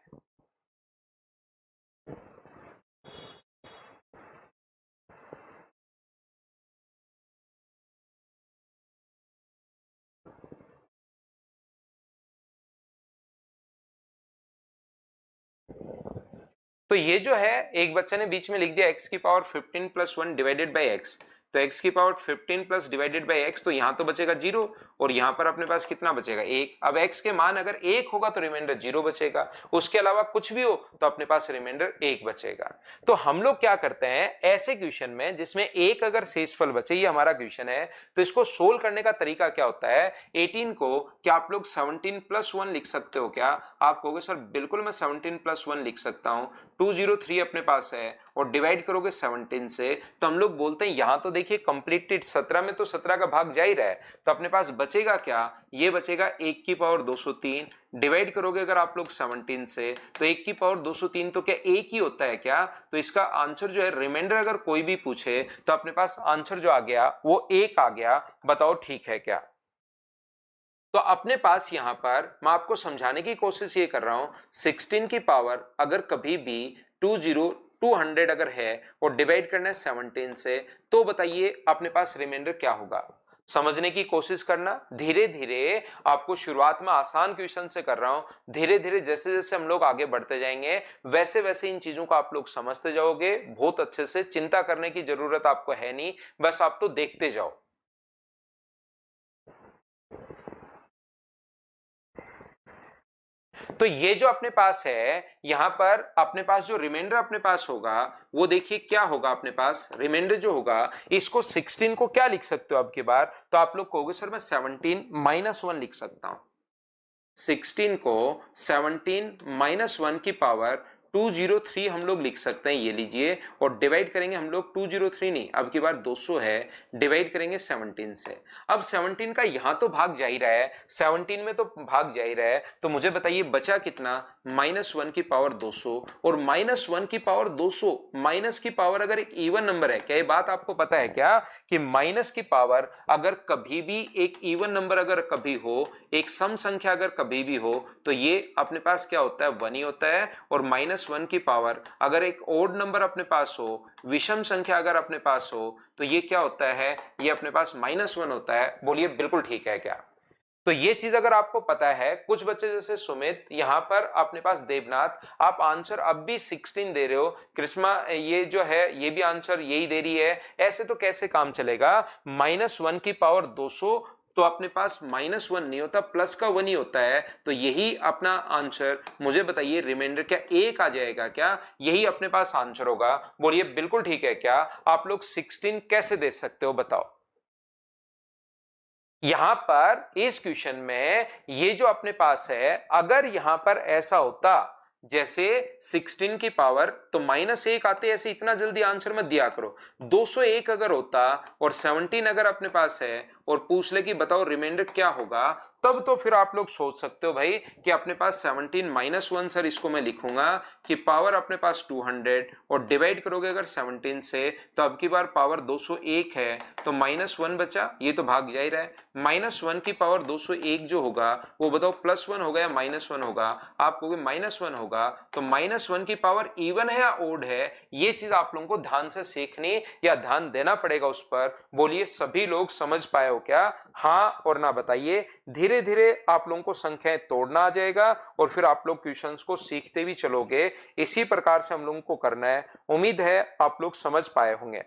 तो ये जो है एक बच्चे ने बीच में लिख दिया x की power 15 plus 1 divided by x, तो x की power 15 plus divided by x, तो यहां तो बचेगा 0 और यहां पर अपने पास कितना बचेगा 1। अब x के मान अगर 1 होगा तो रिमाइंडर 0 बचेगा, उसके अलावा कुछ भी हो तो अपने पास रिमाइंडर 1 बचेगा। तो हम लोग क्या करते हैं ऐसे क्वेश्चन में जिसमें एक अगर शेषफल बचे, ये हमारा क्वेश्चन है, तो इसको सोल्व करने का तरीका क्या होता है। 18 को क्या आप लोग 17 प्लस 1 लिख सकते हो क्या? आप कहोगे सर बिल्कुल मैं 17 प्लस 1 लिख सकता हूं। 203 अपने पास है और डिवाइड करोगे 17 से, तो हम लोग बोलते हैं यहां तो देखिए कंप्लीटेड 17 में तो 17 का भाग जा ही रहा है, तो अपने पास बचेगा क्या? ये बचेगा 1 की पावर 203, डिवाइड करोगे अगर आप लोग 17 से, तो 1 की पावर 203 तो क्या 1 ही होता है क्या? तो इसका आंसर जो है रिमाइंडर अगर कोई भी पूछे तो अपने पास आंसर जो आ गया वो 1 आ गया। बताओ ठीक है क्या? तो अपने पास यहां पर मैं आपको समझाने की कोशिश ये कर रहा हूं, 16 की पावर अगर कभी भी 200 अगर है और डिवाइड करना है 17 से, तो बताइए अपने पास रिमाइंडर क्या होगा। समझने की कोशिश करना, धीरे धीरे आपको शुरुआत में आसान क्वेश्चन से कर रहा हूं, धीरे धीरे जैसे जैसे हम लोग आगे बढ़ते जाएंगे वैसे वैसे इन चीजों को आप लोग समझते जाओगे बहुत अच्छे से। चिंता करने की जरूरत आपको है नहीं, बस आप तो देखते जाओ। तो ये जो अपने पास है यहां पर अपने पास जो रिमाइंडर अपने पास होगा वो देखिए क्या होगा। अपने पास रिमाइंडर जो होगा, इसको 16 को क्या लिख सकते हो अब की बार, तो आप लोग कहोगे सर मैं 17 माइनस 1 लिख सकता हूं। 16 को 17 माइनस 1 की पावर 203 हम लोग लिख सकते हैं, ये लीजिए, और डिवाइड करेंगे हम लोग 203 नहीं, अब की बार 200 है, डिवाइड करेंगे 17 से। अब 17 का यहां तो भाग जा ही रहा है, 17 में तो भाग जा ही रहा है, तो मुझे बताइए बचा कितना, -1 की पावर 200, और -1 की पावर 200, माइनस की पावर अगर एक इवन नंबर है, क्या ये बात आपको पता है क्या कि माइनस की पावर अगर कभी भी एक इवन नंबर अगर कभी हो, एक सम संख्या अगर कभी भी हो, तो ये अपने पास क्या होता है 1 ही होता है। और -1 की पावर अगर एक ओड नंबर अपने पास हो, विषम संख्या अगर अपने पास हो, तो ये क्या होता है, ये अपने पास -1 होता है। बोलिए बिल्कुल ठीक है क्या? तो ये चीज अगर आपको पता है, कुछ बच्चे जैसे सुमित, यहां पर अपने पास देवनाथ, आप आंसर अब भी 16 दे रहे हो, कृष्णा ये जो है ये भी आंसर यही दे रही है, ऐसे तो कैसे काम चलेगा। -1 की पावर 200 तो अपने पास -1 नहीं होता, प्लस का 1 ही होता है, तो यही अपना आंसर। मुझे बताइए रिमाइंडर क्या 1 आ जाएगा क्या? यही अपने पास आंसर होगा। बोलिए बिल्कुल ठीक है क्या? आप लोग 16 कैसे दे सकते हो बताओ। यहां पर इस क्वेश्चन में ये जो अपने पास है, अगर यहां पर ऐसा होता जैसे 16 की पावर तो -1 आते, ऐसे इतना जल्दी आंसर मत दिया करो। 201 अगर होता और 17 अगर अपने पास है और पूछ ले कि बताओ रिमाइंडर क्या होगा, तब तो फिर आप लोग सोच सकते हो भाई कि अपने पास 17 माइनस 1 सर, इसको मैं लिखूंगा कि पावर अपने पास 200 और डिवाइड करोगे अगर 17 से तो अब की बार पावर 201 है, तो माइनस 1 बचा, ये तो भाग जा ही रहा है। माइनस 1 की पावर 201 जो होगा वो बताओ प्लस 1 होगा या माइनस 1 होगा? आप कहोगे माइनस 1 होगा, तो माइनस 1 की पावर इवन है या ओड है, ये चीज आप लोगों को ध्यान से सीखनी या ध्यान देना पड़ेगा उस पर। बोलिए सभी लोग समझ पाए हो क्या? हाँ और ना बताइए। धीरे धीरे आप लोगों को संख्याएं तोड़ना आ जाएगा और फिर आप लोग क्वेश्चंस को सीखते भी चलोगे। इसी प्रकार से हम लोगों को करना है। उम्मीद है आप लोग समझ पाए होंगे।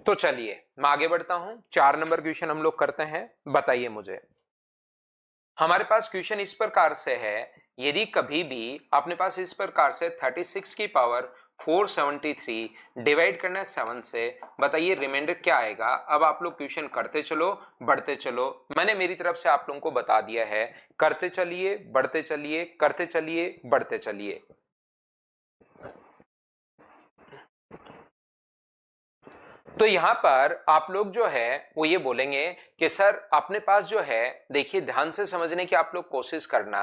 तो चलिए मैं आगे बढ़ता हूं। 4 नंबर क्वेश्चन हम लोग करते हैं। बताइए मुझे, हमारे पास क्वेश्चन इस प्रकार से है, यदि कभी भी अपने पास इस प्रकार से 36 की पावर 473 डिवाइड करना है 7 से, बताइए रिमाइंडर क्या आएगा? अब आप लोग क्वेश्चन करते चलो, बढ़ते चलो। मैंने मेरी तरफ से आप लोगों को बता दिया है, करते चलिए, बढ़ते चलिए, करते चलिए, बढ़ते चलिए। तो यहां पर आप लोग जो है वो ये बोलेंगे कि सर अपने पास जो है, देखिए ध्यान से समझने की आप लोग कोशिश करना।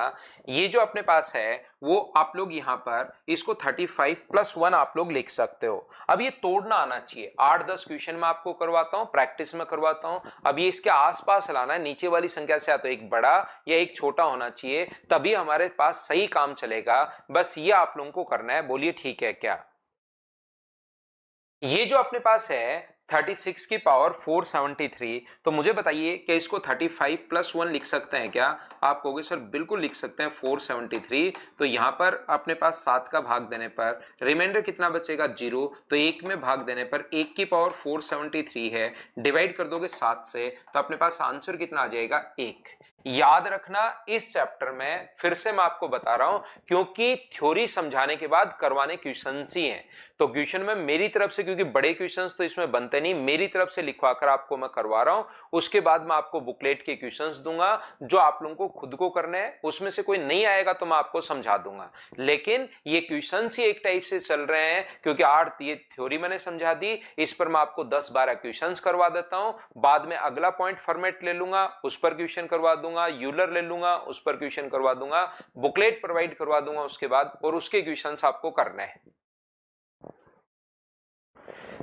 ये जो अपने पास है वो आप लोग यहां पर इसको 35 प्लस 1 आप लोग लिख सकते हो। अब ये तोड़ना आना चाहिए। 8-10 क्वेश्चन में आपको करवाता हूं, प्रैक्टिस में करवाता हूं। अब ये इसके आसपास लाना है, नीचे वाली संख्या से या तो एक बड़ा या एक छोटा होना चाहिए, तभी हमारे पास सही काम चलेगा। बस ये आप लोगों को करना है। बोलिए ठीक है क्या? ये जो अपने पास है 36 की पावर 473, तो मुझे बताइए कि इसको 35 प्लस 1 लिख सकते हैं क्या? आप कहोगे सर बिल्कुल लिख सकते हैं 473। तो यहां पर अपने पास 7 का भाग देने पर रिमाइंडर कितना बचेगा? 0। तो 1 में भाग देने पर 1 की पावर 473 है, डिवाइड कर दोगे 7 से तो अपने पास आंसर कितना आ जाएगा? 1। याद रखना, इस चैप्टर में फिर से मैं आपको बता रहा हूं क्योंकि थ्योरी समझाने के बाद करवाने क्वेश्चंस ही हैं। तो क्वेश्चन में मेरी तरफ से, क्योंकि बड़े क्वेश्चंस तो इसमें बनते नहीं, मेरी तरफ से लिखवा कर आपको मैं करवा रहा हूं। उसके बाद मैं आपको बुकलेट के क्वेश्चंस दूंगा जो आप लोगों को खुद को करने हैं। उसमें से कोई नहीं आएगा तो मैं आपको समझा दूंगा, लेकिन ये क्वेश्चंस ही एक टाइप से चल रहे हैं क्योंकि 8 ये थ्योरी मैंने समझा दी, इस पर मैं आपको 10-12 क्वेश्चंस करवा देता हूं। बाद में अगला पॉइंट फॉर्मेट ले लूंगा, उस पर क्वेश्चन करवा दूंगा, यूलर ले लूंगा, उस पर क्वेश्चन करवा दूंगा, बुकलेट प्रोवाइड करवा दूंगा उसके बाद, और उसके क्वेश्चंस आपको करने हैं।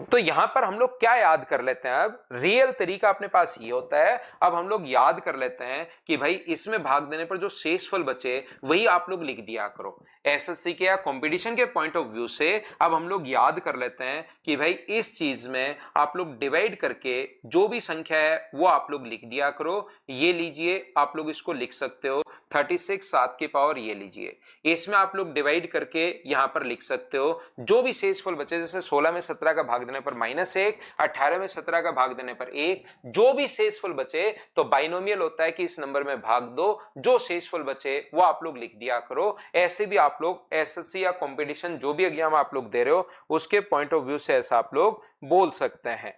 तो यहां पर हम लोग क्या याद कर लेते हैं? अब रियल तरीका अपने पास ये होता है, अब हम लोग याद कर लेते हैं कि भाई इसमें भाग देने पर जो शेषफल बचे वही आप लोग लिख दिया करो। एसएससी के या कंपटीशन के पॉइंट ऑफ व्यू से अब हम लोग याद कर लेते हैं कि भाई इस चीज में आप लोग डिवाइड करके जो भी संख्या है वो आप लोग लिख दिया करो। ये लीजिए, आप लोग इसको लिख सकते हो 36 7 की पावर, ये लीजिए, इसमें आप लोग डिवाइड करके यहां पर लिख सकते हो जो भी शेषफल बचे, जैसे 16 में 17 का भाग देने पर -1, 18 में 17 का भाग देने पर 1, जो भी शेषफल बचे तो बाइनोमियल होता है कि इस नंबर में भाग दो, जो शेषफल बचे वो आप लोग लिख दिया करो। ऐसे भी आप लोग एसएससी या कंपटीशन जो भी एग्जाम आप लोग दे रहे हो उसके पॉइंट ऑफ व्यू से ऐसा आप लोग बोल सकते हैं।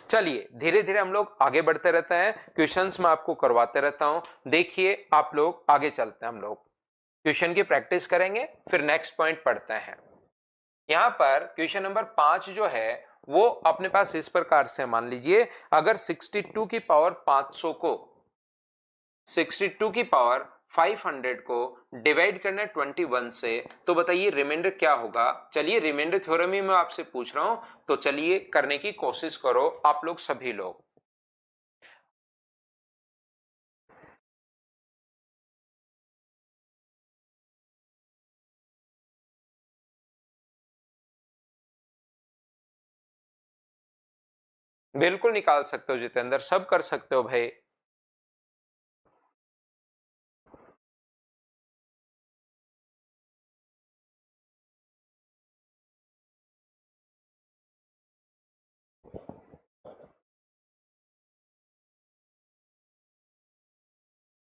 चलिए धीरे धीरे हम लोग आगे बढ़ते रहते हैं, क्वेश्चंस मैं आपको करवाते रहता हूं। देखिए आप लोग आगे चलते हैं, हम लोग क्वेश्चन की प्रैक्टिस करेंगे, फिर नेक्स्ट पॉइंट पढ़ते हैं। यहां पर क्वेश्चन नंबर 5 जो है वो अपने पास इस प्रकार से, मान लीजिए अगर 62 की पावर 500 को 62 की पावर 500 को डिवाइड करना है 21 से, तो बताइए रिमाइंडर क्या होगा? चलिए रिमाइंडर थ्योरम ही मैं आपसे पूछ रहा हूं, तो चलिए करने की कोशिश करो आप लोग सभी लोग। बिल्कुल निकाल सकते हो जितेंद्र, सब कर सकते हो भाई।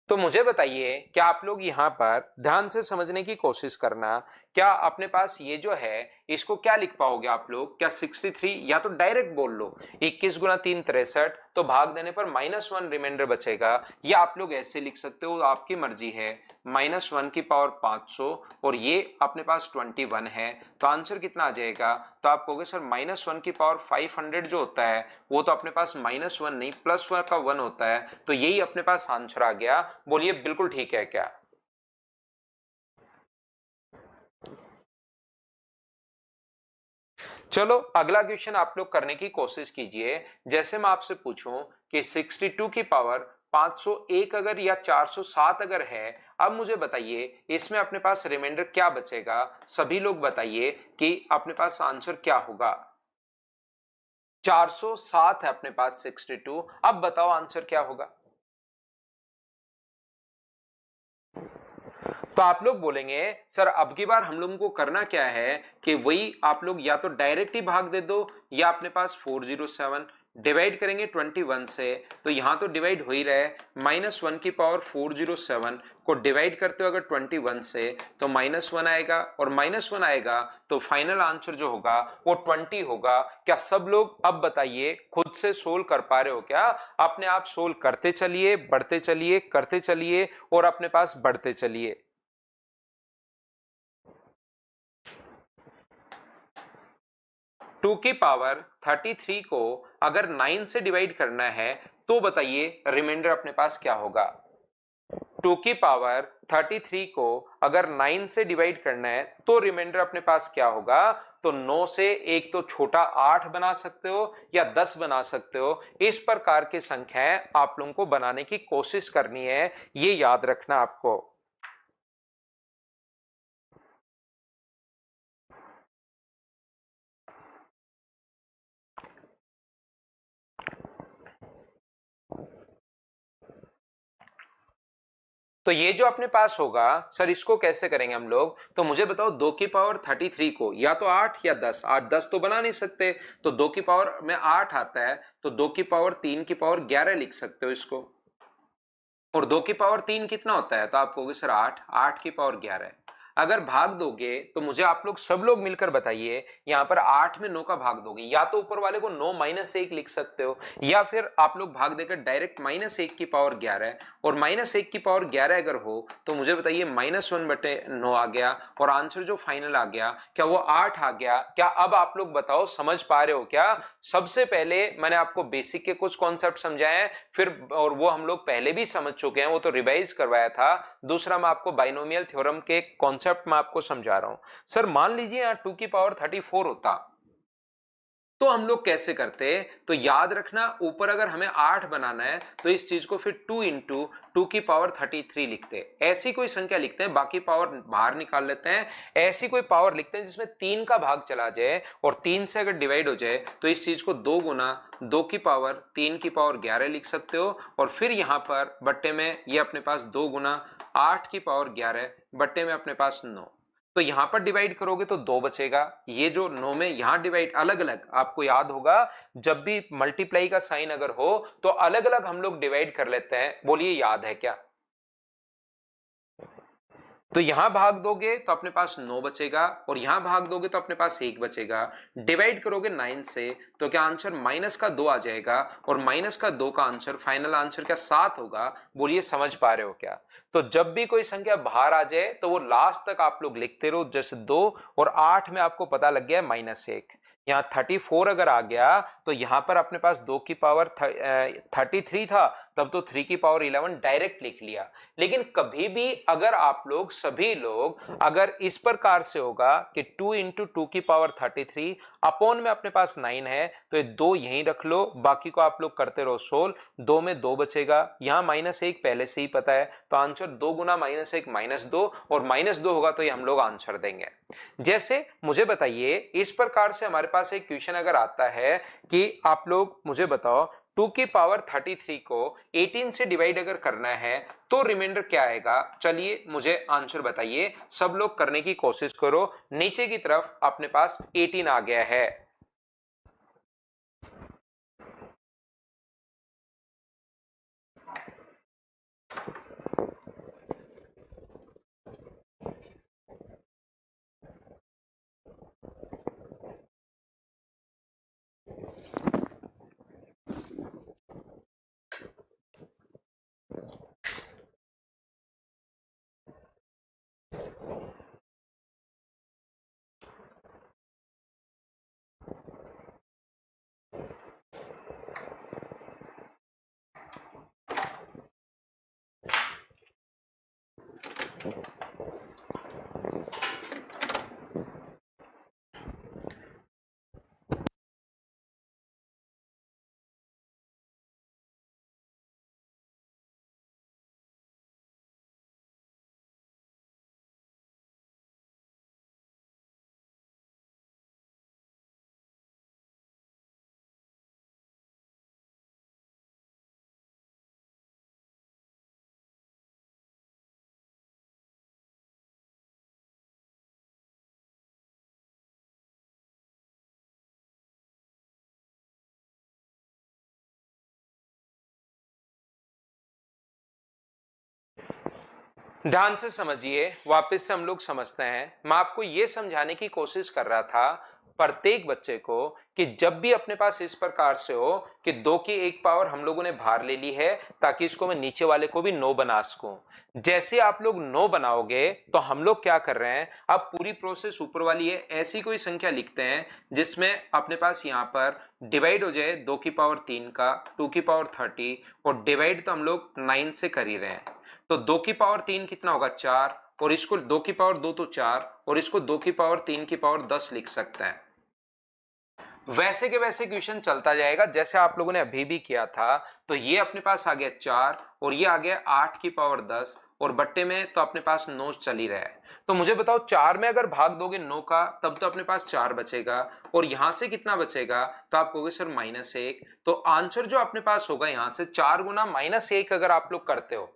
तो मुझे बताइए कि आप लोग यहां पर ध्यान से समझने की कोशिश करना क्या अपने पास ये जो है इसको क्या लिख पाओगे आप लोग? क्या 63 या तो डायरेक्ट बोल लो 21 गुना 3 63, तो भाग देने पर -1 रिमाइंडर बचेगा, या आप लोग ऐसे लिख सकते हो, आपकी मर्जी है, -1 की पावर 500 और ये अपने पास 21 है, तो आंसर कितना आ जाएगा? तो आप कहोगे सर -1 की पावर 500 जो होता है वो तो अपने पास -1 नहीं +1 का 1 होता है, तो यही अपने पास आंसर आ गया। बोलिए बिल्कुल ठीक है क्या? चलो अगला क्वेश्चन आप लोग करने की कोशिश कीजिए। जैसे मैं आपसे पूछूं कि 62 की पावर 501 अगर या 407 अगर है, अब मुझे बताइए इसमें अपने पास रिमाइंडर क्या बचेगा? सभी लोग बताइए कि अपने पास आंसर क्या होगा। 407 है अपने पास 62, अब बताओ आंसर क्या होगा? तो आप लोग बोलेंगे सर अब की बार हम लोगों को करना क्या है कि वही आप लोग या तो डायरेक्ट ही भाग दे दो, या अपने पास 407 डिवाइड करेंगे 21 से, तो यहां तो डिवाइड हो ही रहा है, -1 की पावर 407 को डिवाइड करते हो अगर 21 से तो -1 आएगा, और -1 आएगा तो फाइनल आंसर जो होगा वो 20 होगा। क्या सब लोग अब बताइए खुद से सोल्व कर पा रहे हो क्या? अपने आप सोल्व करते चलिए, बढ़ते चलिए, करते चलिए और अपने पास बढ़ते चलिए। 2 की पावर 33 को अगर 9 से डिवाइड करना है तो बताइए रिमाइंडर अपने पास क्या होगा? 2 की पावर 33 को अगर 9 से डिवाइड करना है तो रिमाइंडर अपने पास क्या होगा? तो 9 से एक तो छोटा 8 बना सकते हो या 10 बना सकते हो, इस प्रकार की संख्याएं आप लोगों को बनाने की कोशिश करनी है, ये याद रखना आपको। तो ये जो अपने पास होगा सर इसको कैसे करेंगे हम लोग? तो मुझे बताओ 2 की पावर 33 को या तो 8 या 10, 8 10 तो बना नहीं सकते, तो 2 की पावर में 8 आता है, तो 2 की पावर 3 की पावर 11 लिख सकते हो इसको। और 2 की पावर 3 कितना होता है? तो आप कहोगे सर 8, 8 की पावर 11। अगर भाग दोगे तो मुझे आप लोग सब लोग मिलकर बताइए, यहां पर 8 में 9 का भाग दोगे, या तो ऊपर वाले को 9 -1 लिख सकते हो, या फिर आप लोग भाग देकर डायरेक्ट -1 की पावर 11, और -1 की पावर 11 अगर हो तो मुझे बताइए -1/9 आ गया, और आंसर जो फाइनल आ गया क्या वो 8 आ गया? क्या अब आप लोग बताओ समझ पा रहे हो क्या? सबसे पहले मैंने आपको बेसिक के कुछ कॉन्सेप्ट समझाए हैं, फिर और वो हम लोग पहले भी समझ चुके हैं, वो तो रिवाइज करवाया था। दूसरा मैं आपको बाइनोमियल थ्योरम के कॉन्सेप्ट में आपको समझा रहा हूं। सर मान लीजिए यहाँ 2 की पावर 34 होता तो हम लोग कैसे करते? तो याद रखना ऊपर अगर हमें 8 बनाना है तो इस चीज को फिर 2 इंटू 2 की पावर 33 लिखते हैं, ऐसी कोई संख्या लिखते हैं, बाकी पावर बाहर निकाल लेते हैं, ऐसी कोई पावर लिखते हैं जिसमें 3 का भाग चला जाए और 3 से अगर डिवाइड हो जाए तो इस चीज को 2 गुना 2 की पावर 3 की पावर 11 लिख सकते हो, और फिर यहां पर बट्टे में ये अपने पास 2 गुना 8 की पावर 11 बट्टे में अपने पास 9, तो यहां पर डिवाइड करोगे तो 2 बचेगा। ये जो 9 में यहां डिवाइड अलग अलग आपको याद होगा, जब भी मल्टीप्लाई का साइन अगर हो तो अलग अलग हम लोग डिवाइड कर लेते हैं, बोलिए याद है क्या? तो यहां भाग दोगे तो अपने पास 9 बचेगा, और यहां भाग दोगे तो अपने पास 1 बचेगा। डिवाइड करोगे 9 से तो क्या आंसर -2 आ जाएगा, और -2 का आंसर फाइनल आंसर क्या 7 होगा? बोलिए समझ पा रहे हो क्या? तो जब भी कोई संख्या बाहर आ जाए तो वो लास्ट तक आप लोग लिखते रहो, जैसे 2 और 8 में आपको पता लग गया -1, यहाँ 34 अगर आ गया तो यहां पर अपने पास 2 की पावर 33 था, तब तो 3 की पावर 11 डायरेक्ट लिख लिया। लेकिन कभी भी अगर आप लोग सभी लोग अगर इस प्रकार से होगा कि 2 इंटू 2 की पावर 33 अपॉन में अपने पास 9 है, तो ये 2 यहीं रख लो, बाकी को आप लोग करते रहो सोल्व। 2 में 2 बचेगा, यहाँ -1 पहले से ही पता है, तो आंसर 2 गुना -1 -2, और -2 होगा तो ये हम लोग आंसर देंगे। जैसे मुझे बताइए इस प्रकार से हमारे पास एक क्वेश्चन अगर आता है कि आप लोग मुझे बताओ 2 की पावर 33 को 18 से डिवाइड अगर करना है तो रिमाइंडर क्या आएगा? चलिए मुझे आंसर बताइए, सब लोग करने की कोशिश करो। नीचे की तरफ अपने पास 18 आ गया है। ध्यान से समझिए, वापस से हम लोग समझते हैं। मैं आपको यह समझाने की कोशिश कर रहा था प्रत्येक बच्चे को कि जब भी अपने पास इस प्रकार से हो कि 2 की 1 पावर हम लोगों ने बाहर ले ली है, ताकि इसको मैं नीचे वाले को भी 9 बना सकूं। जैसे आप लोग 9 बनाओगे तो हम लोग क्या कर रहे हैं, अब पूरी प्रोसेस ऊपर वाली है, ऐसी कोई संख्या लिखते हैं जिसमें अपने पास यहां पर डिवाइड हो जाए 2 की पावर 3 का 2 की पावर 30, और डिवाइड तो हम लोग 9 से कर ही रहे हैं। तो 2 की पावर 3 कितना होगा 4, और इसको 2 की पावर 2 तो 4, और इसको 2 की पावर 3 की पावर 10 लिख सकते हैं। वैसे के वैसे क्वेश्चन चलता जाएगा जैसे आप लोगों ने अभी भी किया था। तो ये अपने पास आ गया 4, और ये आ गया 8 की पावर 10, और बट्टे में तो अपने पास 9 चल ही रहा है। तो मुझे बताओ 4 में अगर भाग दोगे 9 का, तब तो अपने पास 4 बचेगा, और यहां से कितना बचेगा, तो आप कहोगे सर -1। तो आंसर जो अपने पास होगा यहां से 4 गुना -1 अगर आप लोग करते हो,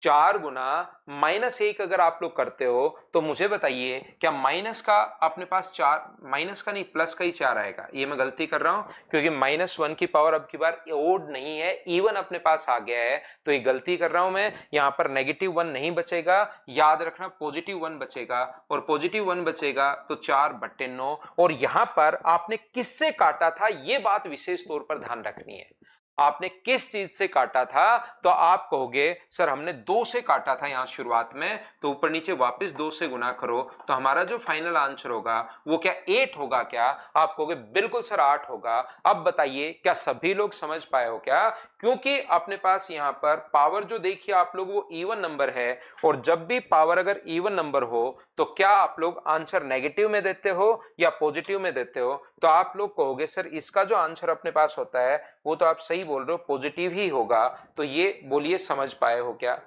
4 गुना -1 अगर आप लोग करते हो, तो मुझे बताइए क्या माइनस का अपने पास 4, माइनस का नहीं प्लस का ही 4 आएगा। ये मैं गलती कर रहा हूं क्योंकि -1 की पावर अब की बार ओड नहीं है, इवन अपने पास आ गया है, तो ये गलती कर रहा हूं मैं। यहां पर -1 नहीं बचेगा, याद रखना +1 बचेगा, और +1 बचेगा तो 4/9। और यहां पर आपने किससे काटा था, यह बात विशेष तौर पर ध्यान रखनी है। आपने किस चीज से काटा था, तो आप कहोगे सर हमने 2 से काटा था यहां शुरुआत में, तो ऊपर नीचे वापस 2 से गुना करो, तो हमारा जो फाइनल आंसर होगा वो क्या 8 होगा क्या? आप कहोगे बिल्कुल सर 8 होगा। अब बताइए क्या सभी लोग समझ पाए हो क्या? क्योंकि अपने पास यहां पर पावर जो देखिए आप लोग वो इवन नंबर है, और जब भी पावर अगर इवन नंबर हो तो क्या आप लोग आंसर नेगेटिव में देते हो या पॉजिटिव में देते हो? तो आप लोग कहोगे सर इसका जो आंसर अपने पास होता है वो तो आप सही बोल रहे हो, पॉजिटिव ही होगा। तो ये बोलिए समझ पाए हो क्या?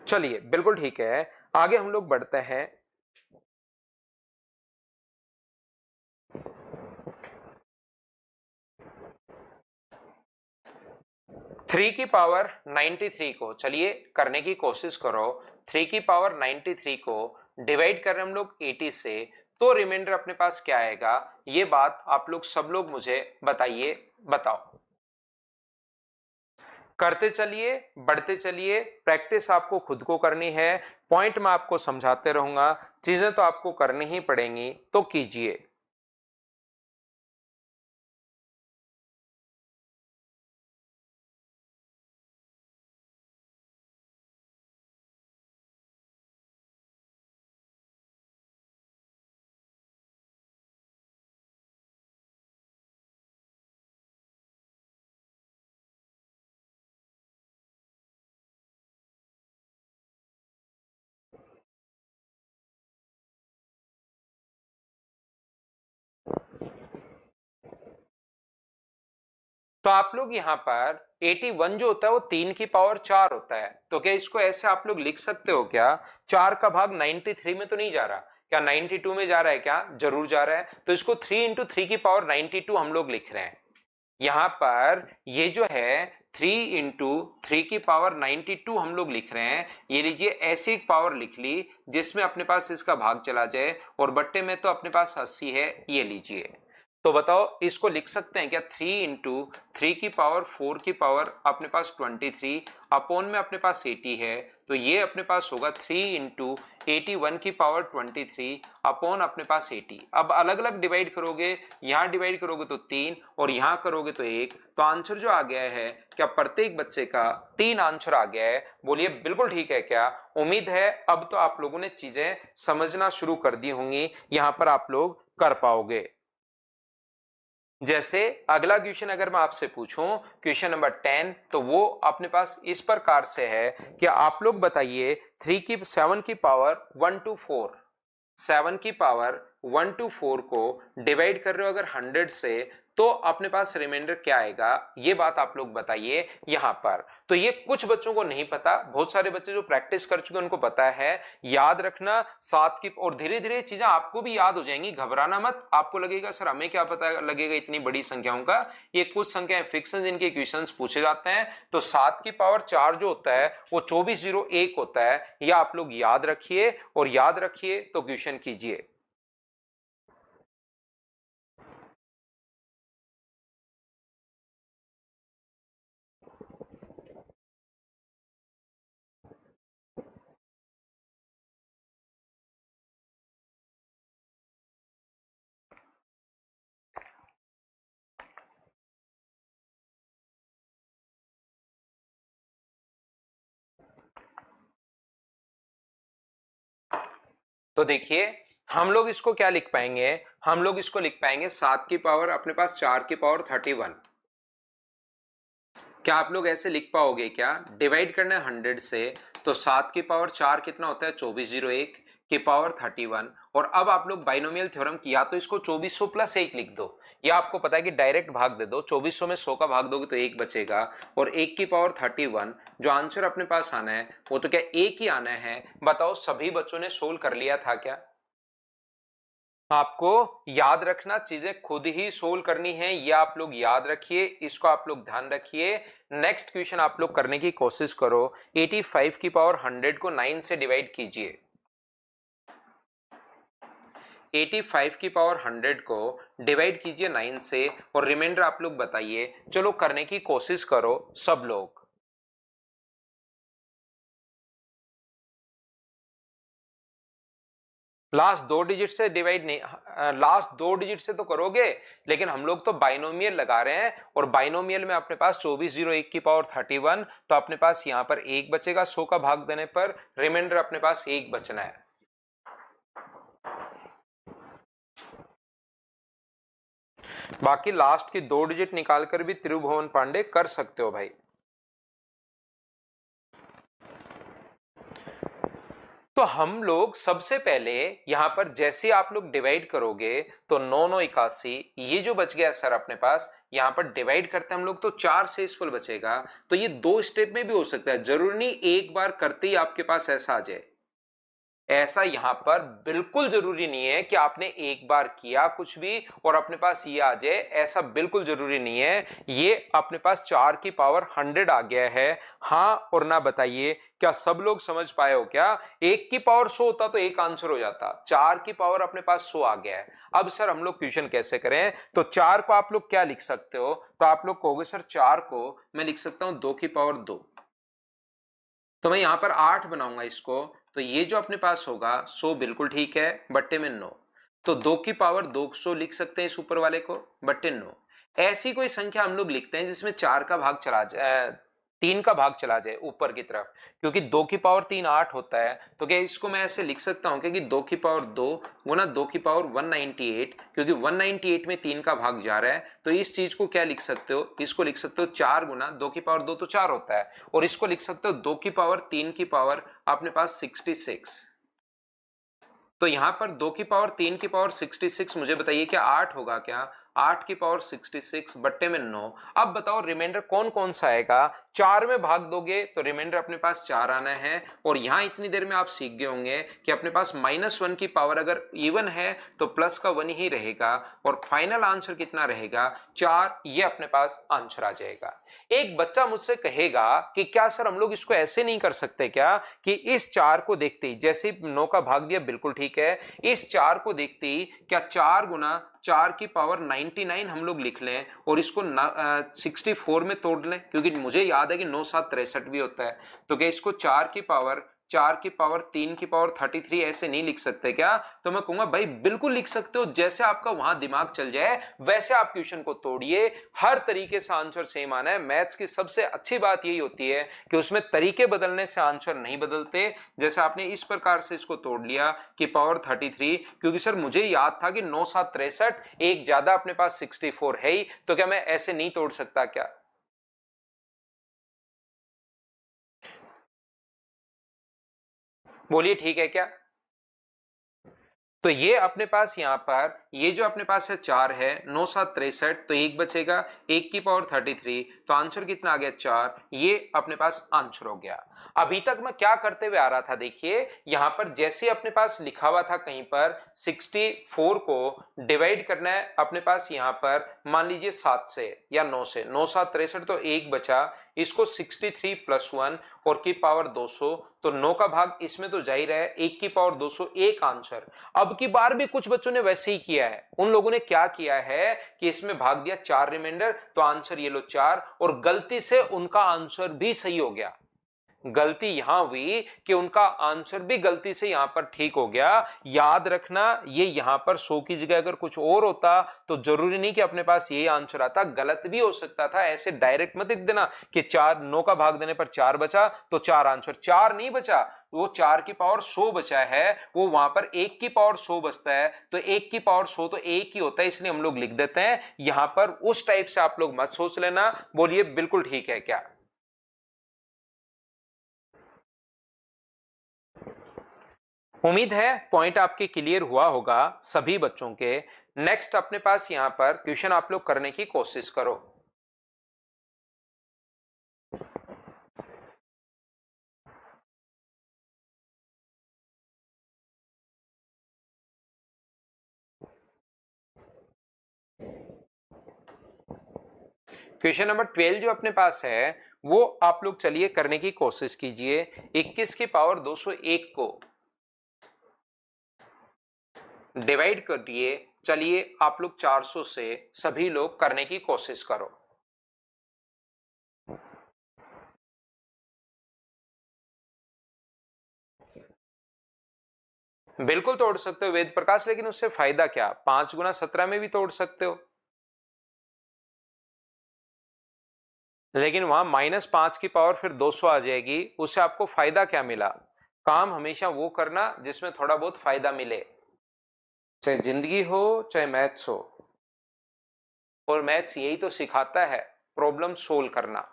चलिए बिल्कुल ठीक है, आगे हम लोग बढ़ते हैं। 3 की पावर 93 को चलिए करने की कोशिश करो। 3 की पावर 93 को डिवाइड करें हम लोग 80 से, तो रिमाइंडर अपने पास क्या आएगा, ये बात आप लोग सब लोग मुझे बताइए। बताओ, करते चलिए, बढ़ते चलिए, प्रैक्टिस आपको खुद को करनी है। पॉइंट मैं आपको समझाते रहूंगा, चीजें तो आपको करनी ही पड़ेंगी, तो कीजिए। तो आप लोग यहाँ पर 81 जो होता है वो 3 की पावर 4 होता है, तो क्या इसको ऐसे आप लोग लिख सकते हो क्या, 4 का भाग 93 में तो नहीं जा रहा, क्या 92 में जा रहा है क्या? जरूर जा रहा है। तो इसको 3 इंटू 3 की पावर 92 हम लोग लिख रहे हैं। यहां पर ये जो है 3 इंटू 3 की पावर 92 हम लोग लिख रहे हैं। ये लीजिए ऐसी एक पावर लिख ली जिसमें अपने पास इसका भाग चला जाए, और बट्टे में तो अपने पास 80 है, ये लीजिए। तो बताओ इसको लिख सकते हैं क्या, 3 इंटू 3 की पावर 4 की पावर अपने पास 23 अपॉन में अपने पास 80 है, तो ये अपने पास होगा 3 इंटू 81 की पावर 23 अपॉन अपने पास 80। अब अलग अलग डिवाइड करोगे, यहां डिवाइड करोगे तो 3, और यहां करोगे तो 1, तो आंसर जो आ गया है क्या प्रत्येक बच्चे का 3 आंसर आ गया है। बोलिए बिल्कुल ठीक है क्या? उम्मीद है अब तो आप लोगों ने चीजें समझना शुरू कर दी होंगी, यहां पर आप लोग कर पाओगे। जैसे अगला क्वेश्चन अगर मैं आपसे पूछूं, क्वेश्चन नंबर 10, तो वो अपने पास इस प्रकार से है कि आप लोग बताइए 7 की पावर 1 to 4, 7 की पावर 1 to 4 को डिवाइड कर रहे हो अगर 100 से, तो अपने पास रिमाइंडर क्या आएगा, ये बात आप लोग बताइए यहां पर। तो ये कुछ बच्चों को नहीं पता, बहुत सारे बच्चे जो प्रैक्टिस कर चुके उनको पता है। याद रखना 7 की, और धीरे धीरे चीजें आपको भी याद हो जाएंगी, घबराना मत। आपको लगेगा सर हमें क्या पता लगेगा इतनी बड़ी संख्याओं का, ये कुछ संख्याएं फिक्स हैं जिनके क्वेश्चंस पूछे जाते हैं। तो 7 की पावर 4 जो होता है वो 2401 होता है, यह आप लोग याद रखिए, और याद रखिए तो क्वेश्चन कीजिए। तो देखिए हम लोग इसको क्या लिख पाएंगे, हम लोग इसको लिख पाएंगे 7 की पावर अपने पास 4 की पावर 31। क्या आप लोग ऐसे लिख पाओगे क्या, डिवाइड करना है 100 से, तो 7 की पावर 4 कितना होता है 2401 की पावर 31। और अब आप लोग बाइनोमियल थ्योरम की, या तो इसको 2400 प्लस 1 लिख दो, या आपको पता है कि डायरेक्ट भाग दे दो, 2400 में 100 का भाग दोगे तो 1 बचेगा, और 1 की पावर 31। जो आंसर अपने पास आना है वो तो क्या 1 ही आना है। बताओ सभी बच्चों ने सोल्व कर लिया था क्या? आपको याद रखना, चीजें खुद ही सोल्व करनी है, ये आप लोग याद रखिए, इसको आप लोग ध्यान रखिए। नेक्स्ट क्वेश्चन आप लोग करने की कोशिश करो। 85 की पावर 100 को 9 से डिवाइड कीजिए। 85 की पावर 100 को डिवाइड कीजिए 9 से, और रिमाइंडर आप लोग बताइए। चलो करने की कोशिश करो सब लोग। लास्ट 2 डिजिट से डिवाइड नहीं, लास्ट 2 डिजिट से तो करोगे, लेकिन हम लोग तो बाइनोमियल लगा रहे हैं, और बाइनोमियल में अपने पास 2401 की पावर 31, तो अपने पास यहां पर 1 बचेगा 100 का भाग देने पर, रिमाइंडर अपने पास 1 बचना है। बाकी लास्ट की 2 डिजिट निकालकर भी त्रिभुवन पांडे कर सकते हो भाई। तो हम लोग सबसे पहले यहां पर जैसे आप लोग डिवाइड करोगे, तो 9 9 81, ये जो बच गया सर अपने पास, यहां पर डिवाइड करते हैं हम लोग तो 4 से इस फल बचेगा। तो ये 2 स्टेप में भी हो सकता है, जरूरी नहीं एक बार करते ही आपके पास ऐसा आ जाए। ऐसा यहां पर बिल्कुल जरूरी नहीं है कि आपने एक बार किया कुछ भी और अपने पास ये आ जाए, ऐसा बिल्कुल जरूरी नहीं है। ये अपने पास 4 की पावर 100 आ गया है, हाँ और ना बताइए। क्या सब लोग समझ पाए हो क्या? 1 की पावर 100 होता तो एक आंसर हो जाता, 4 की पावर अपने पास 100 आ गया है। अब सर हम लोग क्वेश्चन कैसे करें? तो 4 को आप लोग क्या लिख सकते हो? तो आप लोग कहोगे सर 4 को मैं लिख सकता हूं 2 की पावर 2, तो मैं यहां पर 8 बनाऊंगा इसको। तो ये जो अपने पास होगा 100 बिल्कुल ठीक है, बट्टे में 9। तो 2 की पावर 200 लिख सकते हैं इस ऊपर वाले को, बट्टे 9। ऐसी कोई संख्या हम लोग लिखते हैं जिसमें 4 का भाग चला जाए, 3 का भाग चला जाए ऊपर की तरफ, क्योंकि 2 की पावर 3 8 होता है। तो क्या इसको मैं ऐसे लिख सकता हूं कि 2 की पावर 2 गुना 2 की पावर 198, क्योंकि 198 में 3 का भाग जा रहा है। तो इस चीज को क्या लिख सकते हो, इसको लिख सकते हो 4 गुना 2 की पावर 2 तो 4 होता है, और इसको लिख सकते हो 2 की पावर 3 की पावर अपने पास 66। तो यहां पर 2 की पावर 3 की पावर 66, मुझे बताइए क्या 8 होगा क्या? 8 की पावर 66 बट्टे में 9। अब बताओ रिमाइंडर कौन कौन सा आएगा? 4 में भाग दोगे तो रिमाइंडर अपने पास 4 आना है। और यहां इतनी देर में आप सीख गए होंगे कि अपने पास -1 की पावर अगर इवन है तो प्लस का 1 ही रहेगा, और फाइनल आंसर कितना रहेगा? 4। ये अपने पास आंसर आ जाएगा। एक बच्चा मुझसे कहेगा कि क्या सर हम लोग इसको ऐसे नहीं कर सकते क्या कि इस 4 को देखते ही, जैसे 9 का भाग दिया बिल्कुल ठीक है, इस 4 को देखते ही क्या 4 गुना 4 की पावर 99 हम लोग लिख लें और इसको 64 में तोड़ लें, क्योंकि मुझे याद है कि 9 7 63 भी होता है। तो क्या इसको 4 की पावर 4 की पावर 3 की पावर 33 ऐसे नहीं लिख सकते क्या? तो मैं कहूंगा भाई बिल्कुल लिख सकते हो, जैसे आपका वहां दिमाग चल जाए वैसे आप क्वेश्चन को तोड़िए, हर तरीके से आंसर सेम आना है। मैथ्स की सबसे अच्छी बात यही होती है कि उसमें तरीके बदलने से आंसर नहीं बदलते। जैसे आपने इस प्रकार से इसको तोड़ लिया कि पावर 33, क्योंकि सर मुझे याद था कि 9 7 63, एक ज्यादा अपने पास 64 है ही, तो क्या मैं ऐसे नहीं तोड़ सकता क्या? बोलिए ठीक है क्या? तो ये अपने पास यहां पर ये जो अपने पास है 4 है, 9 7 63, तो एक बचेगा, 1 की पावर 33, तो आंसर कितना आ गया 4, ये अपने पास आंसर हो गया। अभी तक मैं क्या करते हुए आ रहा था, देखिए यहां पर जैसे अपने पास लिखा हुआ था कहीं पर 64 को डिवाइड करना है अपने पास यहां पर मान लीजिए 7 से या 9 से, 9 7 63, तो एक बचा, इसको 63 प्लस 1 और की पावर 200, तो 9 का भाग इसमें तो जाहिर है, 1 की पावर 200 एक आंसर। अब की बार भी कुछ बच्चों ने वैसे ही किया है, उन लोगों ने क्या किया है कि इसमें भाग दिया 4 रिमाइंडर, तो आंसर ये लो 4, और गलती से उनका आंसर भी सही हो गया। गलती यहां हुई कि उनका आंसर भी गलती से यहां पर ठीक हो गया। याद रखना, ये यहां पर 100 की जगह अगर कुछ और होता तो जरूरी नहीं कि अपने पास यही आंसर आता, गलत भी हो सकता था। ऐसे डायरेक्ट मत लिख देना कि 4, 9 का भाग देने पर 4 बचा तो 4 आंसर, 4 नहीं बचा, वो 4 की पावर 100 बचा है, वो वहां पर 1 की पावर 100 बचता है, तो 1 की पावर 100 तो 1 ही होता है, इसलिए हम लोग लिख देते हैं। यहां पर उस टाइप से आप लोग मत सोच लेना। बोलिए बिल्कुल ठीक है क्या? उम्मीद है पॉइंट आपके क्लियर हुआ होगा सभी बच्चों के। नेक्स्ट अपने पास यहां पर क्वेश्चन आप लोग करने की कोशिश करो। क्वेश्चन नंबर 12 जो अपने पास है वो आप लोग चलिए करने की कोशिश कीजिए। 21 की पावर 201 को डिवाइड कर दिए, चलिए आप लोग 400 से सभी लोग करने की कोशिश करो। बिल्कुल तोड़ सकते हो वेद प्रकाश, लेकिन उससे फायदा क्या? 5 गुना 17 में भी तोड़ सकते हो, लेकिन वहां -5 की पावर फिर 200 आ जाएगी, उससे आपको फायदा क्या मिला? काम हमेशा वो करना जिसमें थोड़ा बहुत फायदा मिले, चाहे जिंदगी हो चाहे मैथ्स हो। और मैथ्स यही तो सिखाता है, प्रॉब्लम सोल्व करना।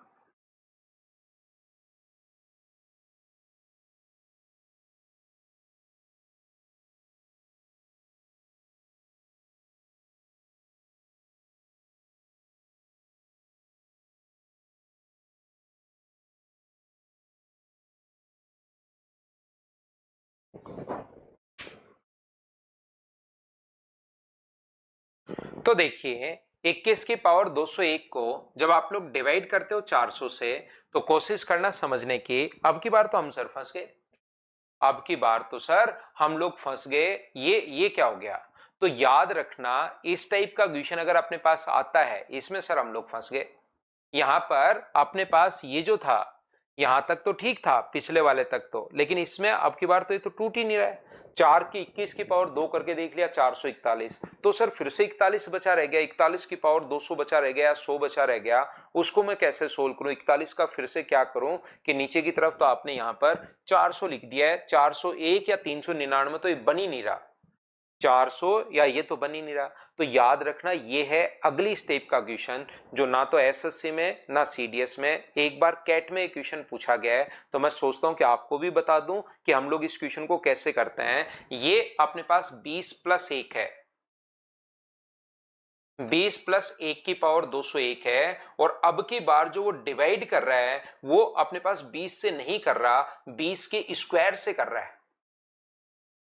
तो देखिए 21 की पावर 201 को जब आप लोग डिवाइड करते हो 400 से, तो कोशिश करना समझने की। अब की बार तो हम सर फंस गए, अब की बार तो सर हम लोग फंस गए। ये क्या हो गया? तो याद रखना, इस टाइप का क्वेश्चन अगर अपने पास आता है, इसमें सर हम लोग फंस गए। यहां पर अपने पास ये जो था, यहां तक तो ठीक था पिछले वाले तक तो, लेकिन इसमें अब की बार तो ये तो टूट ही नहीं रहा है। 4 की 21 की पावर 2 करके देख लिया, 441, तो सर फिर से 41 बचा रह गया, 41 की पावर 200 बचा रह गया, 100 बचा रह गया। उसको मैं कैसे सोल्व करूं? 41 का फिर से क्या करूं कि नीचे की तरफ तो आपने यहां पर 400 लिख दिया है, 401 या 399 तो ये बन ही नहीं रहा, 400 या ये तो बन ही नहीं रहा। तो याद रखना, ये है अगली स्टेप का क्वेश्चन जो ना तो एसएससी में ना सीडीएस में, एक बार कैट में क्वेश्चन पूछा गया है। तो मैं सोचता हूं कि आपको भी बता दूं कि हम लोग इस क्वेश्चन को कैसे करते हैं। ये अपने पास 20 प्लस 1 है, 20 प्लस 1 की पावर 201 है, और अब की बार जो वो डिवाइड कर रहा है वो अपने पास 20 से नहीं कर रहा, 20 के स्क्वायर से कर रहा है।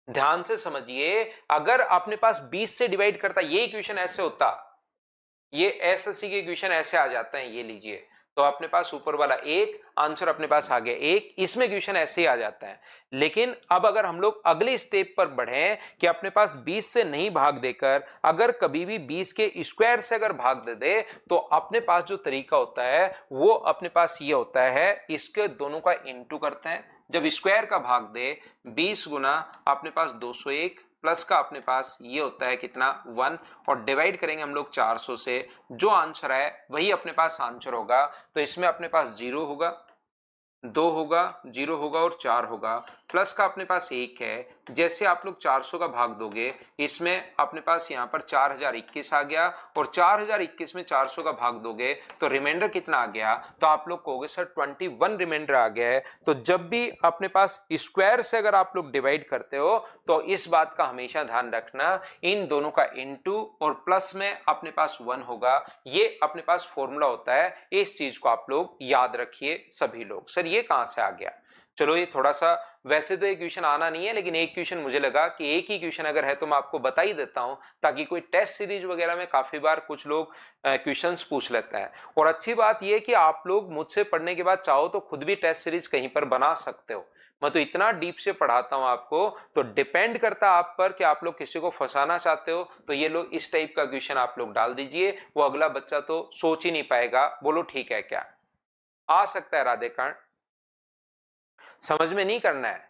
ध्यान से समझिए, अगर अपने पास 20 से डिवाइड करता, ये इक्वेशन ऐसे होता, ये एसएससी के इक्वेशन ऐसे आ जाते हैं, ये लीजिए, तो अपने पास ऊपर वाला एक आंसर अपने पास आ गया एक, इसमें क्वेश्चन ऐसे ही आ जाता है। लेकिन अब अगर हम लोग अगले स्टेप पर बढ़े कि अपने पास 20 से नहीं भाग देकर अगर कभी भी 20 के स्क्वायर से अगर भाग दे दे, तो अपने पास जो तरीका होता है वो अपने पास ये होता है, इसके दोनों का इनटू करते हैं, जब स्क्वायर का भाग दे 20 गुना अपने पास 201 प्लस का अपने पास ये होता है कितना 1 और डिवाइड करेंगे हम लोग 400 से, जो आंसर है वही अपने पास आंसर होगा। तो इसमें अपने पास 0 होगा, 2 होगा, 0 होगा और 4 होगा, प्लस का अपने पास 1 है। जैसे आप लोग 400 का भाग दोगे इसमें अपने पास यहाँ पर 4021 आ गया और 4021 में 400 का भाग दोगे तो रिमाइंडर कितना आ गया, तो आप लोग कहोगे सर 21 रिमाइंडर आ गया है। तो जब भी अपने पास स्क्वायर से अगर आप लोग डिवाइड करते हो तो इस बात का हमेशा ध्यान रखना, इन दोनों का इनटू और प्लस में अपने पास 1 होगा, ये अपने पास फॉर्मूला होता है। इस चीज को आप लोग याद रखिए सभी लोग। सर ये कहां से आ गया? चलो ये थोड़ा सा, वैसे तो एक क्वेश्चन आना नहीं है लेकिन एक क्वेश्चन मुझे लगा कि एक ही क्वेश्चन अगर है तो मैं आपको बता ही देता हूं, ताकि कोई टेस्ट सीरीज वगैरह में काफी बार कुछ लोग क्वेश्चंस पूछ लेते हैं। और अच्छी बात यह कि आप लोग मुझसे पढ़ने के बाद चाहो तो खुद भी टेस्ट सीरीज कहीं पर बना सकते हो। मैं तो इतना डीप से पढ़ाता हूं आपको, तो डिपेंड करता है आप पर कि आप लोग किसी को फंसाना चाहते हो तो ये लोग इस टाइप का क्वेश्चन आप लोग डाल दीजिए, वो अगला बच्चा तो सोच ही नहीं पाएगा। बोलो ठीक है क्या? आ सकता है राधेकांत? समझ में नहीं करना है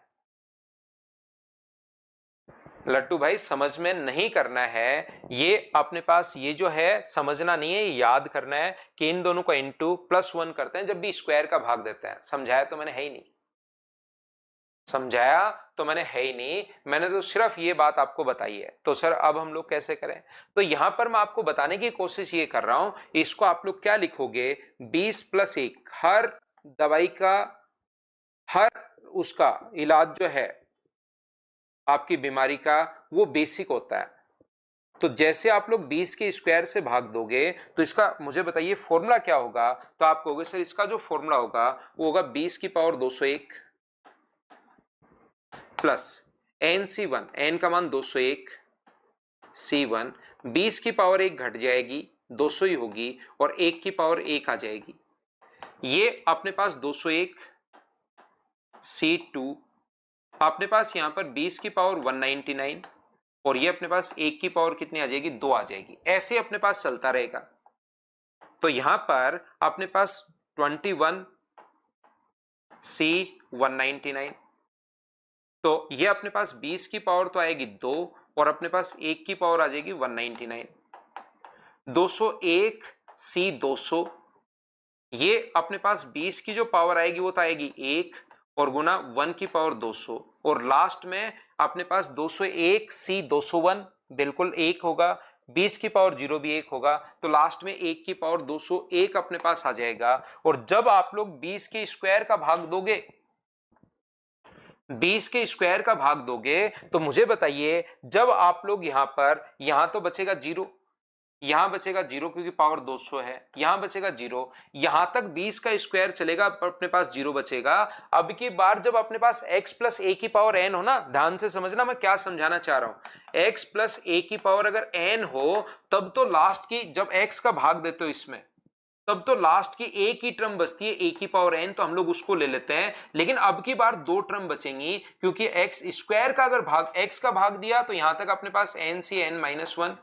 लट्टू भाई, समझ में नहीं करना है, ये अपने पास ये जो है समझना नहीं है, याद करना है कि इन दोनों को इनटू +1 करते हैं जब भी स्क्वायर का भाग देते हैं। समझाया तो मैंने है ही नहीं, समझाया तो मैंने है ही नहीं, मैंने तो सिर्फ ये बात आपको बताई है। तो सर अब हम लोग कैसे करें? तो यहां पर मैं आपको बताने की कोशिश ये कर रहा हूं, इसको आप लोग क्या लिखोगे, 20 + 1, हर दवाई का, हर उसका इलाज जो है आपकी बीमारी का वो बेसिक होता है। तो जैसे आप लोग 20 के स्क्वायर से भाग दोगे तो इसका मुझे बताइए फॉर्मूला क्या होगा? तो आप कहोगे सर इसका जो फॉर्मूला होगा वो होगा 20 की पावर 201 प्लस NC1, n का मान 201, C1, 20 की पावर 1 घट जाएगी, 200 ही होगी और 1 की पावर 1 आ जाएगी। ये अपने पास 201 C2, अपने पास यहां पर 20 की पावर 199 और ये अपने पास 1 की पावर कितनी आ जाएगी, 2 आ जाएगी। ऐसे अपने पास चलता रहेगा। तो यहां पर अपने पास 21 C199, तो ये अपने पास 20 की पावर तो आएगी 2 और अपने पास 1 की पावर आ जाएगी 199। 201 C200, ये अपने पास 20 की जो पावर आएगी वो तो आएगी 1 और गुना 1 की पावर 200 और लास्ट में अपने पास 201 C201 बिल्कुल 1 होगा, 20 की पावर 0 भी 1 होगा, तो लास्ट में 1 की पावर 201 अपने पास आ जाएगा। और जब आप लोग 20 के स्क्वायर का भाग दोगे, 20 के स्क्वायर का भाग दोगे तो मुझे बताइए, जब आप लोग यहां पर, यहां तो बचेगा 0, यहां बचेगा 0 क्योंकि पावर 200 है, यहां बचेगा 0, यहां तक 20 का स्क्वायर चलेगा अपने पास 0 बचेगा। अब की बार जब अपने पास x + a की पावर n हो ना, ध्यान से समझना मैं क्या समझाना चाह रहा हूं, x + a की पावर अगर n हो तब तो लास्ट की, जब x का भाग देते हो इसमें, तब तो लास्ट की एक ही टर्म बचती है a की पावर n, तो हम लोग उसको ले लेते हैं। लेकिन अब की बार 2 टर्म बचेंगी क्योंकि x स्क्वायर का अगर भाग, x का भाग दिया तो यहां तक अपने पास NCn-1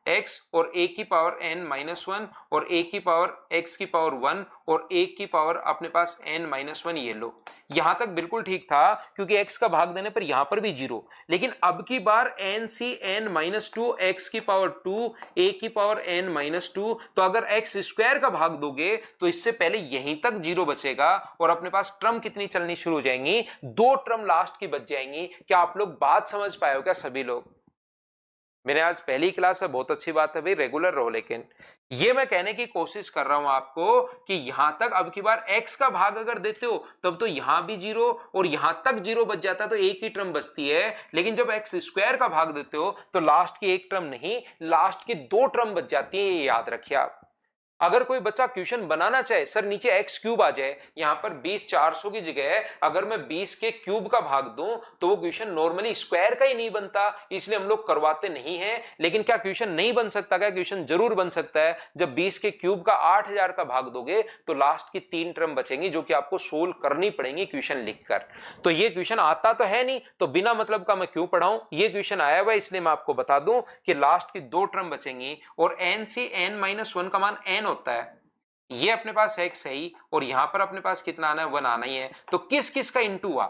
x और a की पावर n-1 और a की पावर x की पावर 1 और a की पावर अपने पास n-1, ये लो। यहां तक बिल्कुल ठीक था क्योंकि x का भाग देने पर यहां पर भी 0, लेकिन अब की बार NCn-2 x की पावर 2 a की पावर n-2, तो अगर x स्क्वायर का भाग दोगे तो इससे पहले यहीं तक 0 बचेगा और अपने पास टर्म कितनी चलनी शुरू हो जाएंगी, 2 टर्म लास्ट की बच जाएंगी। क्या आप लोग बात समझ पाए हो क्या सभी लोग? मेरे आज पहली क्लास है, बहुत अच्छी बात है भाई, रेगुलर रहो। लेकिन ये मैं कहने की कोशिश कर रहा हूं आपको कि यहां तक अब की बार x का भाग अगर देते हो तब तो यहां भी 0 और यहां तक 0 बच जाता है, तो एक ही टर्म बचती है। लेकिन जब x स्क्वायर का भाग देते हो तो लास्ट की एक टर्म नहीं, लास्ट की 2 टर्म बच जाती है, ये याद रखिए आप। अगर कोई बच्चा क्वेश्चन बनाना चाहे, सर नीचे x क्यूब आ जाए, यहां पर 20 400 की जगह अगर मैं 20 के क्यूब का भाग दूं तो वो क्वेश्चन नॉर्मली स्क्वायर का ही नहीं बनता, इसलिए हम लोग करवाते नहीं हैं। लेकिन क्या क्वेश्चन नहीं बन सकता? क्या क्वेश्चन जरूर बन सकता है। जब 20 के क्यूब का 8000 का भाग दोगे तो लास्ट की 3 टर्म बचेंगी जो कि आपको सोल्व करनी पड़ेंगी क्वेश्चन लिखकर। तो ये क्वेश्चन आता तो है नहीं, तो बिना मतलब का मैं क्यों पढ़ाऊं? ये क्वेश्चन आया हुआ इसलिए मैं आपको बता दूं कि लास्ट की 2 टर्म बचेंगी और NCn-1 का मान n होता है, ये अपने पास x है ही और यहां पर अपने पास कितना आना है, 1 आना ही है। तो किस किस का इंटू हुआ?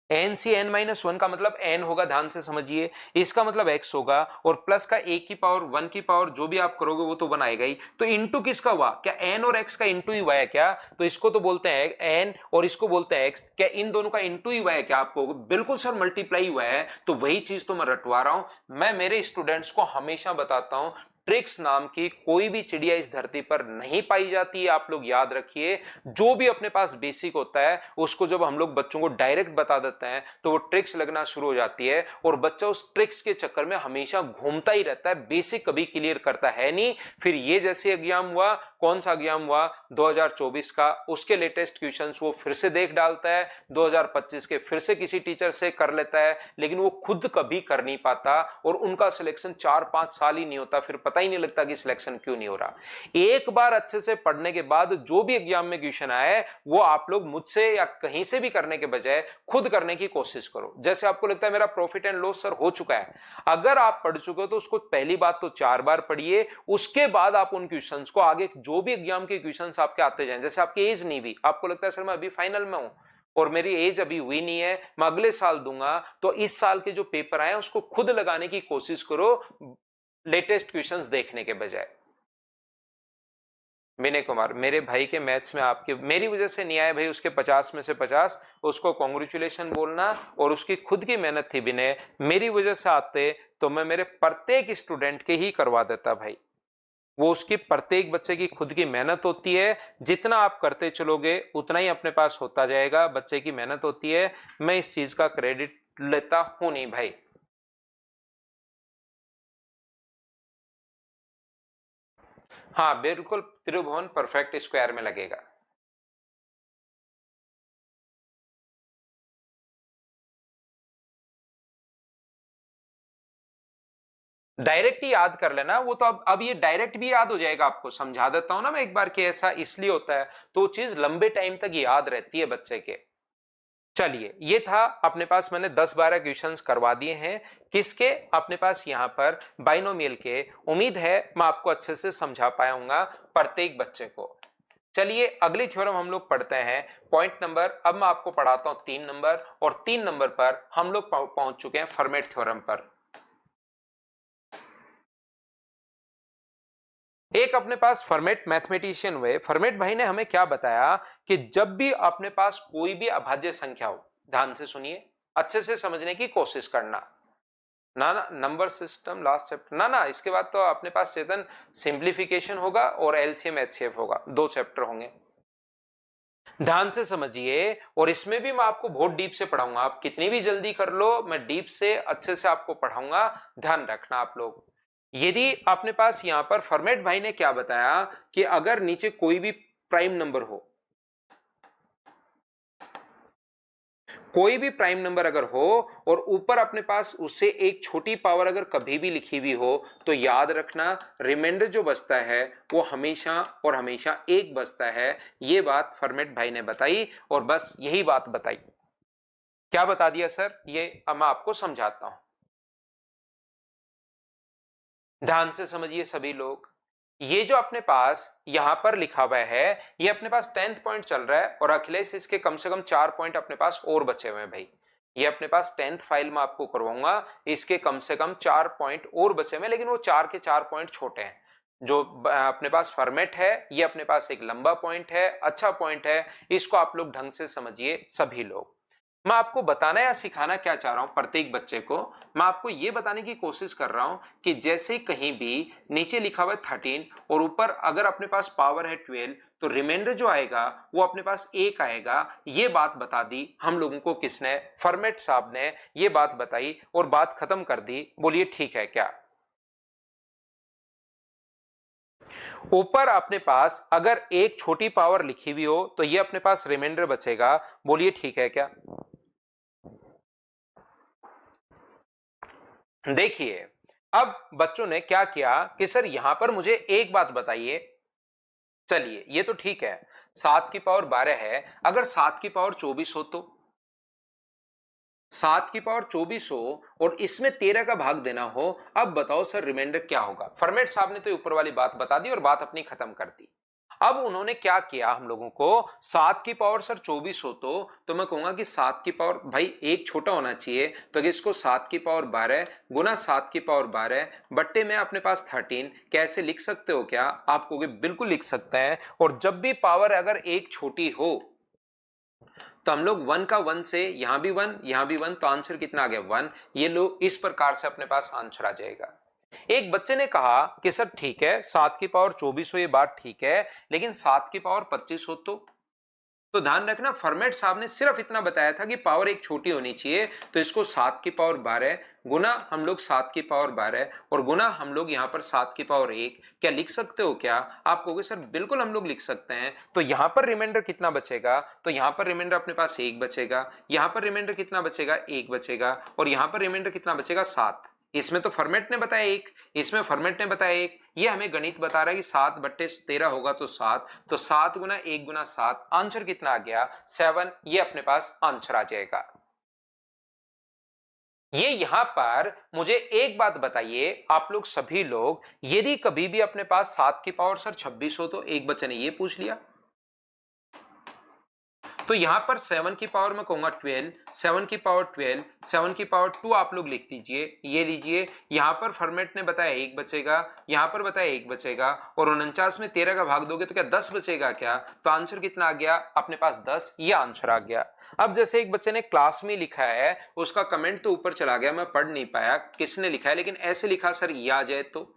N C N minus one का मतलब एन होगा, ध्यान से समझिए, इसका मतलब एक्स होगा, और प्लस का ए की पावर वन की पावर जो भी आप करोगे वो तो वन आएगा ही। तो इंटू किसका हुआ, क्या एन और एक्स का इंटू ही हुआ है क्या? तो इसको तो बोलते हैं एन और इसको बोलते हैं एक्स, क्या इन दोनों का इंटू ही हुआ है क्या आपको? बिल्कुल सर, मल्टीप्लाई हुआ है। तो वही चीज तो मैं रटवा रहा हूं। मैं मेरे स्टूडेंट्स को हमेशा बताता हूं, ट्रिक्स नाम की कोई भी चिड़िया इस धरती पर नहीं पाई जाती है, आप लोग याद रखिए। जो भी अपने पास बेसिक होता है उसको जब हम लोग बच्चों को डायरेक्ट बता देते हैं तो वो ट्रिक्स लगना शुरू हो जाती है, और बच्चा उस ट्रिक्स के चक्कर में हमेशा घूमता ही रहता है, बेसिक कभी क्लियर करता है नहीं। फिर ये जैसे एग्जाम हुआ, कौन सा एग्जाम हुआ 2024 का, उसके लेटेस्ट क्वेश्चंस वो फिर से देख डालता है, 2025 के फिर से किसी टीचर से कर लेता है, लेकिन वो खुद कभी कर नहीं पाता, और उनका सिलेक्शन 4-5 साल ही नहीं होता, फिर पता ही नहीं लगता कि सिलेक्शन क्यों नहीं हो रहा। एक बार अच्छे से पढ़ने के बाद जो भी एग्जाम में क्वेश्चन आए वो आप लोग मुझसे या कहीं से भी करने के बजाय खुद करने की कोशिश करो। जैसे आपको लगता है मेरा प्रॉफिट एंड लॉस सर हो चुका है, अगर आप पढ़ चुके हो तो उसको पहली बात तो 4 बार पढ़िए, उसके बाद आप उन क्वेश्चंस को आगे जो भी एग्जाम के क्वेश्चंस आपके आते जाएं। जैसे आपकी एज नहीं हुई, आपको लगता है सर मैं अभी फाइनल में हूं और मेरी एज अभी हुई नहीं है, मैं अगले साल दूंगा, तो इस साल के जो पेपर आए उसको खुद लगाने की कोशिश करो, लेटेस्ट क्वेश्चंस देखने के बजाय। विनय कुमार, मेरे भाई के मैथ्स में आपके मेरी वजह से नहीं आए भाई, उसके 50 में से 50, उसको कॉन्ग्रेचुलेशन बोलना, और उसकी खुद की मेहनत थी विनय, मेरी वजह से आते तो मैं मेरे प्रत्येक स्टूडेंट के ही करवा देता भाई। वो उसकी प्रत्येक बच्चे की खुद की मेहनत होती है, जितना आप करते चलोगे उतना ही अपने पास होता जाएगा, बच्चे की मेहनत होती है, मैं इस चीज का क्रेडिट लेता हूं नहीं भाई। हाँ बिल्कुल, त्रिभुवन परफेक्ट स्क्वायर में लगेगा। डायरेक्ट ही याद कर लेना, वो तो अब ये डायरेक्ट भी याद हो जाएगा, आपको समझा देता हूं ना मैं एक बार कि ऐसा इसलिए होता है, तो वो चीज लंबे टाइम तक याद रहती है बच्चे के। चलिए, ये था अपने पास, मैंने 10-12 क्वेश्चंस करवा दिए हैं, किसके, अपने पास यहां पर बाइनोमियल के। उम्मीद है मैं आपको अच्छे से समझा पाऊंगा प्रत्येक बच्चे को। चलिए अगली थ्योरम हम लोग पढ़ते हैं, पॉइंट नंबर, अब मैं आपको पढ़ाता हूं 3 नंबर, और 3 नंबर पर हम लोग पहुंच चुके हैं फर्मेट थ्योरम पर। एक अपने पास फर्मेट मैथमेटिशियन हुए, फर्मेट भाई ने हमें क्या बताया कि जब भी अपने पास कोई भी अभाज्य संख्या हो, ध्यान से सुनिए, अच्छे से समझने की कोशिश करना। ना ना, नंबर सिस्टम लास्ट चैप्टर, ना ना, इसके बाद तो अपने पास चेतन सिंप्लीफिकेशन होगा और एलसीएम एचसीएफ होगा, 2 चैप्टर होंगे, ध्यान से समझिए। और इसमें भी मैं आपको बहुत डीप से पढ़ाऊंगा, आप कितनी भी जल्दी कर लो, मैं डीप से अच्छे से आपको पढ़ाऊंगा, ध्यान रखना आप लोग। यदि अपने पास यहां पर फॉर्मेट भाई ने क्या बताया कि अगर नीचे कोई भी प्राइम नंबर हो, कोई भी प्राइम नंबर अगर हो और ऊपर अपने पास उससे एक छोटी पावर अगर कभी भी लिखी हुई हो, तो याद रखना रिमाइंडर जो बचता है वो हमेशा और हमेशा एक बचता है। ये बात फॉर्मेट भाई ने बताई, और बस यही बात बताई। क्या बता दिया सर, ये अब मैं आपको समझाता हूं, ध्यान से समझिए सभी लोग। ये जो अपने पास यहां पर लिखा हुआ है, ये अपने पास 10th पॉइंट चल रहा है, और अखिलेश इसके कम से कम 4 पॉइंट अपने पास और बचे हुए हैं भाई। ये अपने पास 10th फाइल में आपको करवाऊंगा, इसके कम से कम 4 पॉइंट और बचे हुए, लेकिन वो 4 के 4 पॉइंट छोटे हैं। जो अपने पास फॉर्मेट है, ये अपने पास एक लंबा पॉइंट है, अच्छा पॉइंट है, इसको आप लोग ढंग से समझिए सभी लोग। मैं आपको बताना या सिखाना क्या चाह रहा हूं प्रत्येक बच्चे को, मैं आपको यह बताने की कोशिश कर रहा हूं कि जैसे कहीं भी नीचे लिखा हुआ है 13 और ऊपर अगर अपने पास पावर है 12, तो रिमाइंडर जो आएगा वो अपने पास 1 आएगा। ये बात बता दी हम लोगों को किसने, फॉर्मेट साहब ने ये बात बताई और बात खत्म कर दी। बोलिए ठीक है क्या? ऊपर अपने पास अगर एक छोटी पावर लिखी हुई हो तो ये अपने पास रिमाइंडर बचेगा। बोलिए ठीक है क्या? देखिए, अब बच्चों ने क्या किया कि सर यहां पर मुझे एक बात बताइए, चलिए ये तो ठीक है, 7 की पावर 12 है, अगर 7 की पावर 24 हो तो, 7 की पावर 24 हो और इसमें 13 का भाग देना हो, अब बताओ सर रिमाइंडर क्या होगा? फॉर्मेट साहब ने तो ऊपर वाली बात बता दी और बात अपनी खत्म कर दी। अब उन्होंने क्या किया, हम लोगों को 7 की पावर सर 24 हो तो मैं कहूंगा कि 7 की पावर भाई एक छोटा होना चाहिए, तो अगर इसको 7 की पावर 12 गुना 7 की पावर 12 बट्टे में अपने पास 13 कैसे लिख सकते हो क्या? आप कहोगे बिल्कुल लिख सकते हैं। और जब भी पावर अगर एक छोटी हो तो हम लोग 1 का 1 से यहां भी 1 यहां भी 1, तो आंसर कितना आ गया 1। ये लो इस प्रकार से अपने पास आंसर आ जाएगा। एक बच्चे ने कहा कि सर ठीक है 7 की पावर 24 हो, ये बात ठीक है, लेकिन 7 की पावर 25 हो तो ध्यान रखना फॉर्मेट साहब ने सिर्फ इतना बताया था कि पावर एक छोटी होनी चाहिए, तो इसको 7 की पावर 12 गुना हम लोग 7 की पावर 12 और गुना हम लोग यहां पर 7 की पावर 1 क्या लिख सकते हो क्या? आप कहोगे सर बिल्कुल हम लोग लिख सकते हैं। तो यहां पर रिमाइंडर कितना बचेगा? तो यहां पर रिमाइंडर अपने पास 1 बचेगा, यहां पर रिमाइंडर कितना बचेगा? 1 बचेगा, और यहां पर रिमाइंडर कितना बचेगा? 7। इसमें तो फॉर्मेट ने बताया 1, इसमें फॉर्मेट ने बताया 1, ये हमें गणित बता रहा है कि 7 बट्टे 13 होगा तो 7, तो 7 गुना 1 गुना 7, आंसर कितना आ गया? 7। ये अपने पास आंसर आ जाएगा। ये यहां पर मुझे एक बात बताइए आप लोग सभी लोग, यदि कभी भी अपने पास 7 की पावर सर 26 हो तो एक बच्चे ने ये पूछ लिया, तो यहां पर 7 की पावर में कहूंगा 12, 7 की पावर 12, 7 की पावर 2 आप लोग लिख दीजिए, ये लीजिए। यहां पर फॉर्मेट ने बताया 1 बचेगा, यहां पर बताया 1 बचेगा, और 49 में 13 का भाग दोगे तो क्या 10 बचेगा क्या? तो आंसर कितना आ गया अपने पास? 10। ये आंसर आ गया। अब जैसे एक बच्चे ने क्लास में लिखा है, उसका कमेंट तो ऊपर चला गया, मैं पढ़ नहीं पाया किसने लिखा है, लेकिन ऐसे लिखा सर ये आ जाए तो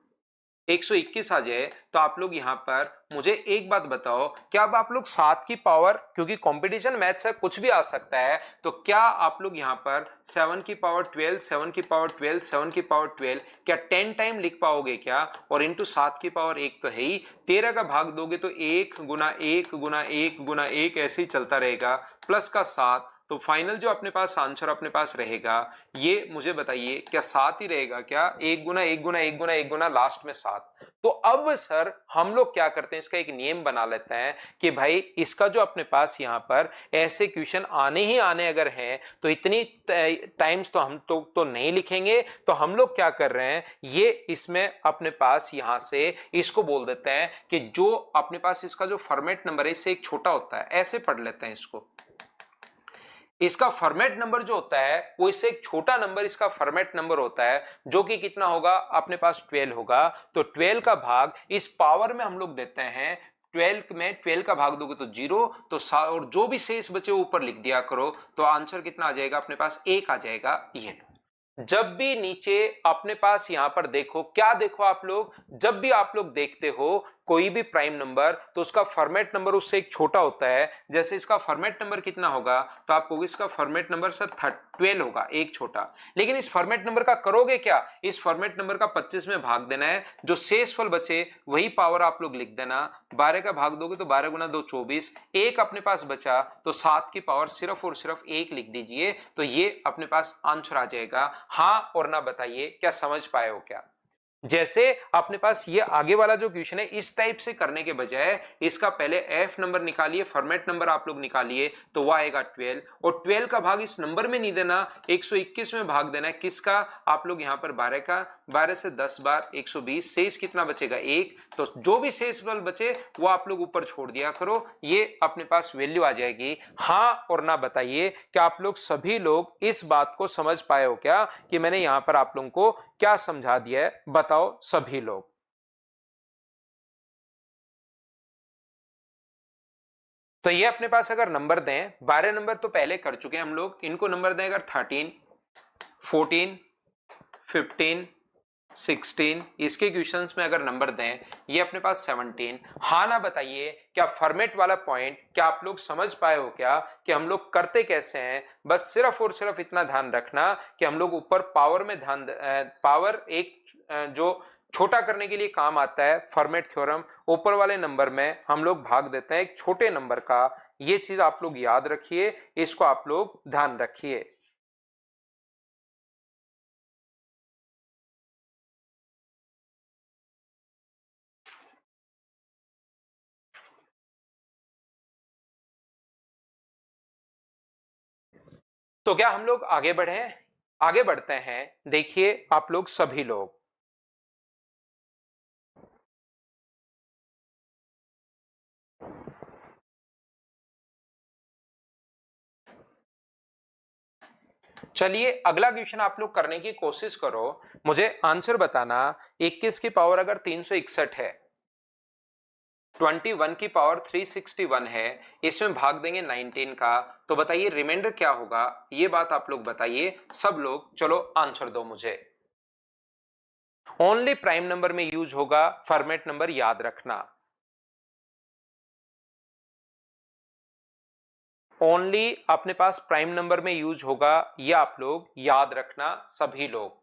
121 आ जाए, तो आप लोग यहां पर मुझे एक बात बताओ, क्या अब आप लोग 7 की पावर, क्योंकि कंपटीशन मैथ्स है कुछ भी आ सकता है, तो क्या आप लोग यहां पर 7 की पावर 12, 7 की पावर 12, 7 की पावर 12 क्या 10 टाइम लिख पाओगे क्या? और इंटू 7 की पावर 1 तो है ही, 13 का भाग दोगे तो 1 गुना 1 गुना 1 गुना 1 ऐसे ही चलता रहेगा, प्लस का 7, तो फाइनल जो अपने पास आंसर अपने पास रहेगा, ये मुझे बताइए क्या 7 ही रहेगा क्या? 1 गुना 1 गुना 1 गुना 1 गुना लास्ट में 7। तो अब सर हम लोग क्या करते हैं, इसका एक नियम बना लेते हैं कि भाई इसका जो अपने पास यहां पर ऐसे क्वेश्चन आने ही आने अगर हैं तो इतनी टाइम्स तो हम तो नहीं लिखेंगे, तो हम लोग क्या कर रहे हैं, ये इसमें अपने पास यहां से इसको बोल देते हैं कि जो अपने पास इसका जो फॉर्मेट नंबर है इससे एक छोटा होता है, ऐसे पढ़ लेते हैं इसको। इसका फॉर्मेट नंबर जो होता है वो इससे एक छोटा नंबर इसका फॉर्मेट नंबर होता है, जो कि कितना होगा अपने पास 12 होगा। तो 12 का भाग इस पावर में हम लोग देते हैं, 12 में 12 का भाग दोगे तो 0, तो और जो भी शेष बचे ऊपर लिख दिया करो, तो आंसर कितना आ जाएगा अपने पास? 1 आ जाएगा। ये जब भी नीचे अपने पास यहां पर देखो, क्या देखो आप लोग, जब भी आप लोग देखते हो कोई भी प्राइम नंबर तो उसका फॉर्मेट नंबर उससे एक छोटा होता है। जैसे इसका फॉर्मेट नंबर कितना होगा, तो आपको इसका फॉर्मेट नंबर सर 12 होगा, एक छोटा। लेकिन इस फॉर्मेट नंबर का करोगे क्या, इस फॉर्मेट नंबर का 25 में भाग देना है, जो शेष फल बचे वही पावर आप लोग लिख देना। 12 का भाग दोगे तो 12 गुना 2 24, एक अपने पास बचा तो 7 की पावर सिर्फ और सिर्फ 1 लिख दीजिए, तो ये अपने पास आंसर आ जाएगा। हाँ और ना बताइए क्या समझ पाए हो क्या? जैसे अपने पास ये आगे वाला जो क्वेश्चन है इस टाइप से करने के बजाय इसका पहले एफ नंबर निकालिए, फॉर्मेट नंबर आप लोग निकालिए, तो वो आएगा 12, और 12 का भाग इस नंबर में नहीं देना, 121 में भाग देना है। किसका? आप लोग यहां पर 12 का, 12 से 10 बार 120, शेष कितना बचेगा? 1। तो जो भी शेष बल बचे वो आप लोग ऊपर छोड़ दिया करो, ये अपने पास वैल्यू आ जाएगी। हाँ और ना बताइए कि आप लोग सभी लोग इस बात को समझ पाए हो क्या कि मैंने यहां पर आप लोगों को क्या समझा दिया है, बताओ सभी लोग। तो ये अपने पास अगर नंबर दें, 12 नंबर तो पहले कर चुके हैं हम लोग, इनको नंबर दें अगर 13, 14, 15, 16, इसके क्वेश्चंस में अगर नंबर दें ये अपने पास 17। हाँ ना बताइए क्या फॉर्मेट वाला पॉइंट क्या आप लोग समझ पाए हो क्या कि हम लोग करते कैसे हैं? बस सिर्फ और सिर्फ इतना ध्यान रखना कि हम लोग ऊपर पावर में ध्यान, पावर एक जो छोटा करने के लिए काम आता है फॉर्मेट थ्योरम, ऊपर वाले नंबर में हम लोग भाग देते हैं एक छोटे नंबर का। ये चीज आप लोग याद रखिए, इसको आप लोग ध्यान रखिए। तो क्या हम लोग आगे बढ़े? आगे बढ़ते हैं। देखिए आप लोग सभी लोग, चलिए अगला क्वेश्चन आप लोग करने की कोशिश करो, मुझे आंसर बताना। 21 की पावर अगर 361 है, 21 की पावर 361 है, इसमें भाग देंगे 19 का, तो बताइए रिमाइंडर क्या होगा? ये बात आप लोग बताइए, सब लोग चलो आंसर दो मुझे। ओनली प्राइम नंबर में यूज होगा, फॉर्मेट नंबर याद रखना। ओनली अपने पास प्राइम नंबर में यूज होगा, ये आप लोग याद रखना सभी लोग।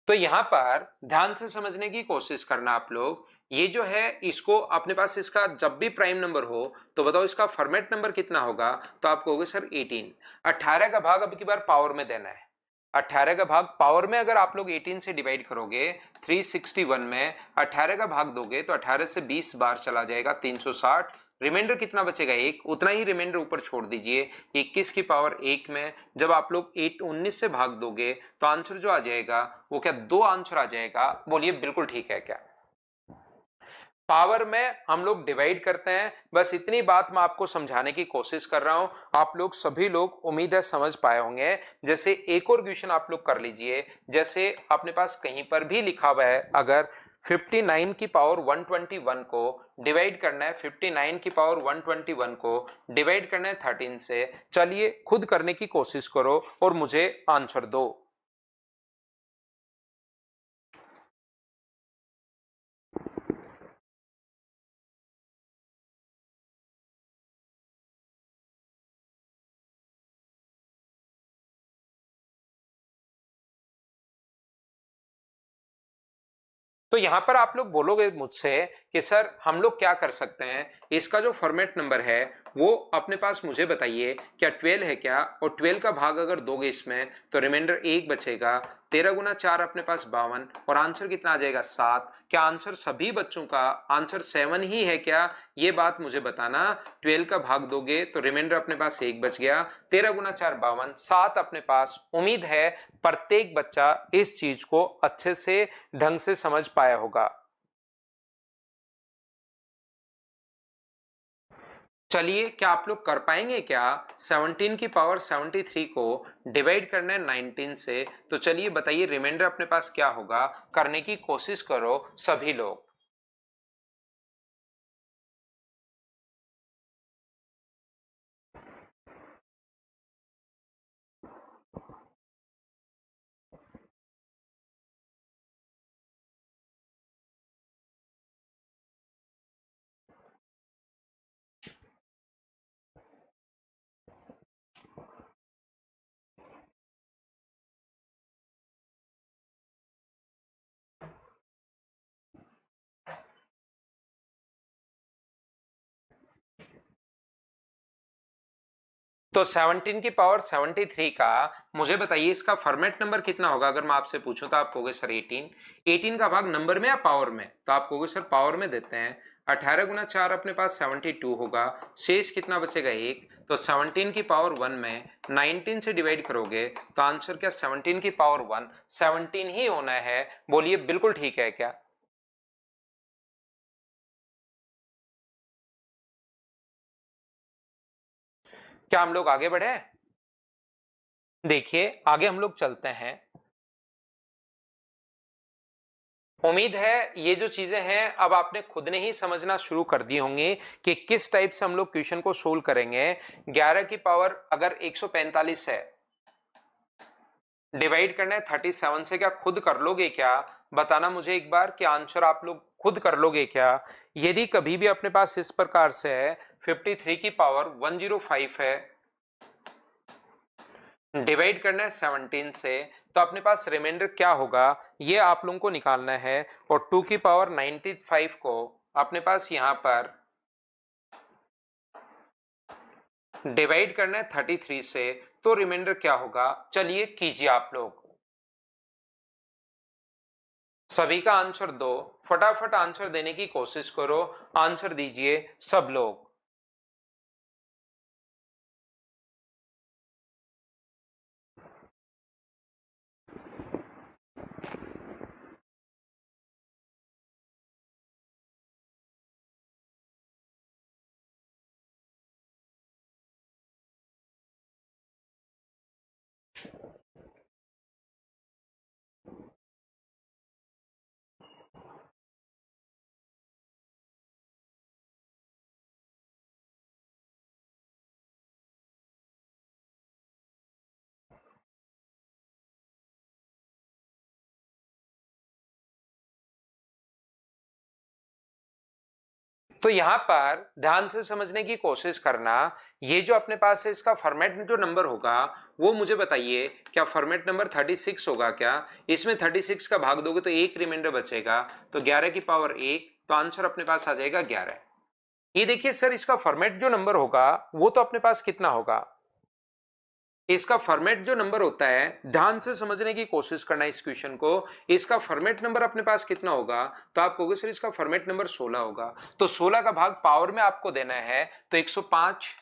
तो यहां पर ध्यान से समझने की कोशिश करना आप लोग। ये जो है इसको अपने पास इसका जब भी प्राइम नंबर हो तो बताओ इसका फॉर्मेट नंबर कितना होगा? तो आप कहोगे सर 18। 18 का भाग अब की बार पावर में देना है। 18 का भाग पावर में अगर आप लोग 18 से डिवाइड करोगे 361 में 18 का भाग दोगे तो 18 से 20 बार चला जाएगा 360। रिमाइंडर कितना बचेगा? एक। उतना ही रिमाइंडर ऊपर छोड़ दीजिए 21 की पावर एक में जब आप लोग 19 से भाग दोगे तो आंसर जो आ जाएगा वो क्या 2 आंसर आ जाएगा? बोलिए बिल्कुल ठीक है क्या? पावर में हम लोग डिवाइड करते हैं, बस इतनी बात मैं आपको समझाने की कोशिश कर रहा हूं। आप लोग सभी लोग उम्मीद है समझ पाए होंगे। जैसे एक और क्वेश्चन आप लोग कर लीजिए, जैसे अपने पास कहीं पर भी लिखा हुआ है अगर 59 की पावर 121 को डिवाइड करना है, 59 की पावर 121 को डिवाइड करना है 13 से। चलिए खुद करने की कोशिश करो और मुझे आंसर दो। तो यहां पर आप लोग बोलोगे मुझसे कि सर हम लोग क्या कर सकते हैं, इसका जो फॉर्मेट नंबर है वो अपने पास मुझे बताइए, क्या 12 है क्या? और 12 का भाग अगर दोगे इसमें तो रिमाइंडर एक बचेगा। 13 गुना 4 अपने पास 52 और आंसर कितना आ जाएगा? 7। क्या आंसर सभी बच्चों का आंसर 7 ही है क्या? ये बात मुझे बताना। 12 का भाग दोगे तो रिमाइंडर अपने पास एक बच गया। 13 गुना 4 52, 7 अपने पास। उम्मीद है प्रत्येक बच्चा इस चीज को अच्छे से ढंग से समझ पाया होगा। चलिए क्या आप लोग कर पाएंगे क्या? 17 की पावर 73 को डिवाइड करना है 19 से, तो चलिए बताइए रिमाइंडर अपने पास क्या होगा? करने की कोशिश करो सभी लोग। तो 17 की पावर 73 का मुझे बताइए इसका फॉर्मेट नंबर कितना होगा? अगर मैं आपसे पूछूं तो आप कहोगे सर 18। 18 का भाग नंबर में या पावर में? तो आप कहोगे सर पावर में देते हैं। 18 गुना 4 अपने पास 72 होगा, शेष कितना बचेगा? एक। तो 17 की पावर 1 में 19 से डिवाइड करोगे तो आंसर क्या 17 की पावर 1 17 ही होना है। बोलिए बिल्कुल ठीक है क्या? क्या हम लोग आगे बढ़े? देखिए आगे हम लोग चलते हैं। उम्मीद है ये जो चीजें हैं अब आपने खुद ने ही समझना शुरू कर दी होंगी कि किस टाइप से हम लोग क्वेश्चन को सोल्व करेंगे। 11 की पावर अगर 145 है, डिवाइड करना है 37 से, क्या खुद कर लोगे क्या? बताना मुझे एक बार कि आंसर आप लोग खुद कर लोगे क्या? यदि कभी भी अपने पास इस प्रकार से है 53 की पावर 105 है, डिवाइड करना है 17 से, तो अपने पास रिमाइंडर क्या होगा ये आप लोगों को निकालना है। और 2 की पावर 95 को अपने पास यहां पर डिवाइड करना है 33 से, तो रिमाइंडर क्या होगा? चलिए कीजिए आप लोग। सभी का आंसर दो, फटाफट आंसर देने की कोशिश करो, आंसर दीजिए सब लोग। तो यहां पर ध्यान से समझने की कोशिश करना, ये जो अपने पास है इसका फॉर्मेट में जो नंबर होगा वो मुझे बताइए, क्या फॉर्मेट नंबर 36 होगा क्या? इसमें 36 का भाग दोगे तो एक रिमाइंडर बचेगा, तो 11 की पावर 1, तो आंसर अपने पास आ जाएगा 11। ये देखिए सर, इसका फॉर्मेट जो नंबर होगा वो तो अपने पास कितना होगा, इसका फॉर्मेट जो नंबर होता है, ध्यान से समझने की कोशिश करना इस क्वेश्चन को। इसका फॉर्मेट नंबर अपने पास कितना होगा, तो आप कहोगे सर इसका फॉर्मेट नंबर 16 होगा। तो 16 का भाग पावर में आपको देना है, तो 105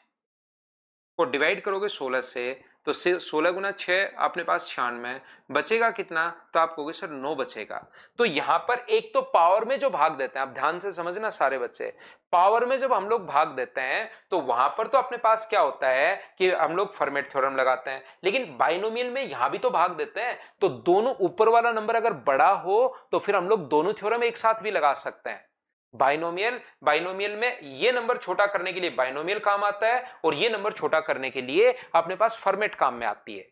को डिवाइड करोगे 16 से, तो 16 गुना 6 अपने पास 96, बचेगा कितना, तो आप कहोगे सर 9 बचेगा। तो यहां पर एक तो पावर में जो भाग देते हैं, आप ध्यान से समझना सारे बच्चे, पावर में जब हम लोग भाग देते हैं तो वहां पर तो अपने पास क्या होता है कि हम लोग फॉर्मेट थ्योरम लगाते हैं, लेकिन बाइनोमियल में यहां भी तो भाग देते हैं, तो दोनों ऊपर वाला नंबर अगर बड़ा हो तो फिर हम लोग दोनों थ्योरम एक साथ भी लगा सकते हैं। बाइनोमियल बाइनोमियल में ये नंबर छोटा करने के लिए बाइनोमियल काम आता है, और ये नंबर छोटा करने के लिए अपने पास फॉर्मेट काम में आती है।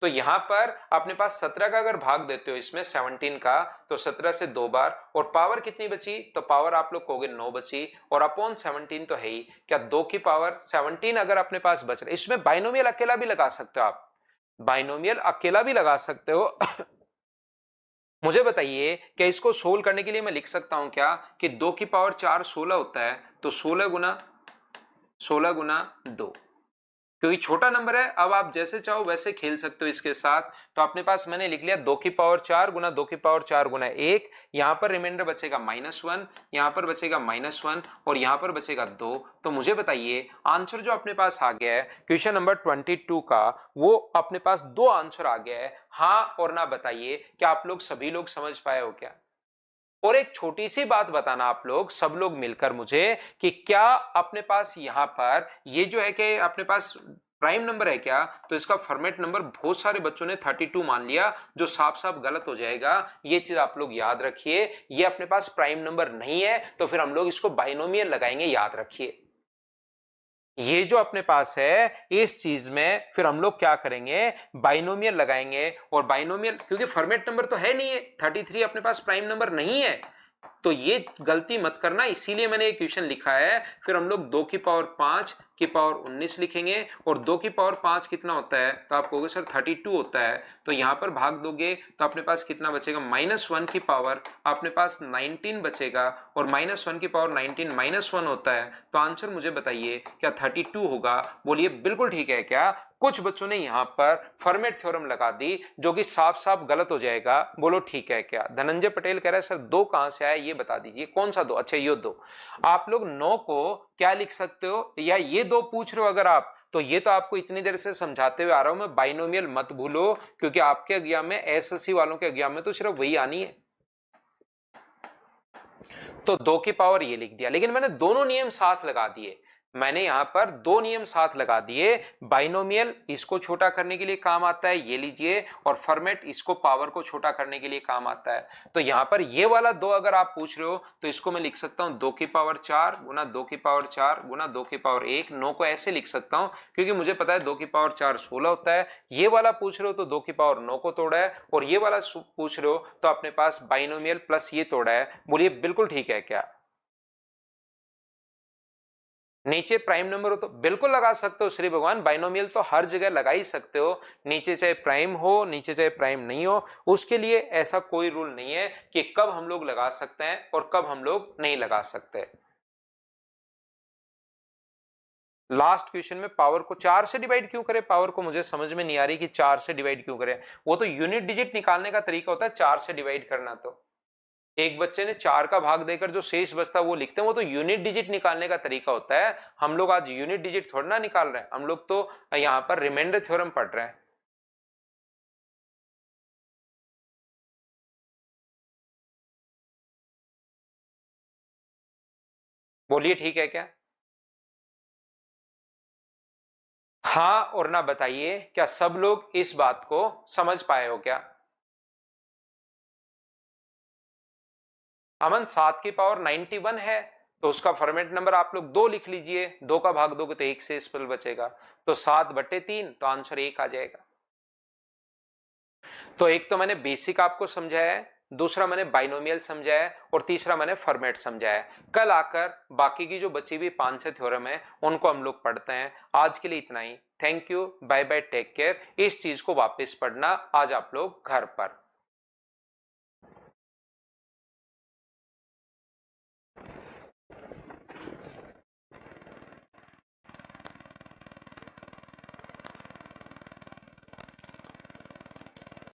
तो यहां पर अपने पास 17 का अगर भाग देते हो इसमें 17 का, तो 17 से 2 बार, और पावर कितनी बची, तो पावर आप लोग कहोगे 9 बची, और अपॉन 17 तो है ही, क्या 2 की पावर 17 अगर अपने पास बच रहा है। इसमें बाइनोमियल अकेला भी लगा सकते हो आप, बाइनोमियल अकेला भी लगा सकते हो। मुझे बताइए, क्या इसको सोल्व करने के लिए मैं लिख सकता हूं क्या कि 2 की पावर 4 16 होता है, तो 16 गुना 2, क्योंकि छोटा नंबर है। अब आप जैसे चाहो वैसे खेल सकते हो इसके साथ। तो अपने पास मैंने लिख लिया 2 की पावर 4 गुना 2 की पावर 4 गुना 1, यहां पर रिमाइंडर बचेगा -1, यहां पर बचेगा -1, और यहां पर बचेगा 2। तो मुझे बताइए आंसर जो अपने पास आ गया है क्वेश्चन नंबर 22 का, वो अपने पास दो आंसर आ गया है, हाँ और ना। बताइए क्या आप लोग सभी लोग समझ पाए हो क्या? और एक छोटी सी बात बताना आप लोग सब लोग मिलकर मुझे, कि क्या अपने पास यहां पर ये जो है कि अपने पास प्राइम नंबर है क्या? तो इसका फॉर्मेट नंबर बहुत सारे बच्चों ने 32 मान लिया, जो साफ साफ गलत हो जाएगा। ये चीज आप लोग याद रखिए, ये अपने पास प्राइम नंबर नहीं है, तो फिर हम लोग इसको बाइनोमियल लगाएंगे, याद रखिए। ये जो अपने पास है इस चीज में फिर हम लोग क्या करेंगे, बाइनोमियल लगाएंगे। और बाइनोमियल क्योंकि फॉर्मेट नंबर तो है नहीं है, 33 अपने पास प्राइम नंबर नहीं है, तो ये गलती मत करना, इसीलिए मैंने ये क्वेश्चन लिखा है। फिर हम लोग 2 की पावर 5 की पावर 19 लिखेंगे, और 2 की पावर 5 कितना होता है, तो आप कहोगे सर 32 होता है, तो यहां पर भाग दोगे तो अपने पास कितना बचेगा, -1 की पावर अपने पास 19 बचेगा, और -1 की पावर 19 -1 होता है, तो आंसर मुझे बताइए क्या 32 होगा? बोलिए बिल्कुल ठीक है क्या? कुछ बच्चों ने यहां पर फॉर्मेट थ्योरम लगा दी, जो कि साफ साफ गलत हो जाएगा। बोलो ठीक है क्या? धनंजय पटेल कह रहा है सर 2 कहां से आया, ये बता दीजिए कौन सा 2? अच्छा ये 2। आप लोग 9 को क्या लिख सकते हो, या ये 2 पूछ रहे हो अगर आप, तो ये तो आपको इतनी देर से समझाते हुए आ रहा हूं मैं, बाइनोमियल मत भूलो, क्योंकि आपके एग्जाम में, एसएससी वालों के एग्जाम में तो सिर्फ वही आनी है। तो 2 की पावर ये लिख दिया, लेकिन मैंने दोनों नियम साथ लगा दिए, मैंने यहां पर दो नियम साथ लगा दिए। बाइनोमियल इसको छोटा करने के लिए काम आता है, ये लीजिए, और फॉर्मेट इसको पावर को छोटा करने के लिए काम आता है। तो यहां पर ये वाला 2 अगर आप पूछ रहे हो, तो इसको मैं लिख सकता हूं 2 की पावर 4 गुना 2 की पावर 4 गुना 2 की पावर 1। 9 को ऐसे लिख सकता हूं, क्योंकि मुझे पता है 2 की पावर 4 16 होता है। ये वाला पूछ रहे हो तो 2 की पावर 9 को तोड़ा है, और ये वाला पूछ रहे हो तो अपने पास बाइनोमियल प्लस ये तोड़ा है। बोलिए बिल्कुल ठीक है क्या? नीचे प्राइम नंबर हो तो बिल्कुल लगा सकते हो श्री भगवान, बाइनोमियल तो हर जगह लगा ही सकते हो, नीचे चाहे प्राइम हो नीचे चाहे प्राइम नहीं हो, उसके लिए ऐसा कोई रूल नहीं है कि कब हम लोग लगा सकते हैं और कब हम लोग नहीं लगा सकते। लास्ट क्वेश्चन में पावर को 4 से डिवाइड क्यों करें, पावर को मुझे समझ में नहीं आ रही कि 4 से डिवाइड क्यों करें। वो तो यूनिट डिजिट निकालने का तरीका होता है 4 से डिवाइड करना। तो एक बच्चे ने 4 का भाग देकर जो शेष बचता है वो लिखते हैं, वो तो यूनिट डिजिट निकालने का तरीका होता है। हम लोग आज यूनिट डिजिट थोड़ा ना निकाल रहे हैं, हम लोग तो यहाँ पर रिमाइंडर थ्योरम पढ़ रहे हैं। बोलिए ठीक है क्या? हाँ और ना बताइए, क्या सब लोग इस बात को समझ पाए हो क्या? अमन 7 की पावर 91 है, तो उसका फॉर्मेट नंबर आप लोग 2 लिख लीजिए, 2 का भाग दोगे तो 1 से स्पेल बचेगा, तो 7/3, तो आंसर 1 आ जाएगा। तो एक तो मैंने बेसिक आपको समझाया है, दूसरा मैंने बाइनोमियल समझाया है, और तीसरा मैंने फॉर्मेट समझाया है। कल आकर बाकी की जो बची हुई 5-6 थ्योरम है उनको हम लोग पढ़ते हैं। आज के लिए इतना ही। Thank you, bye bye, take care. इस चीज को वापस पढ़ना आज आप लोग घर पर।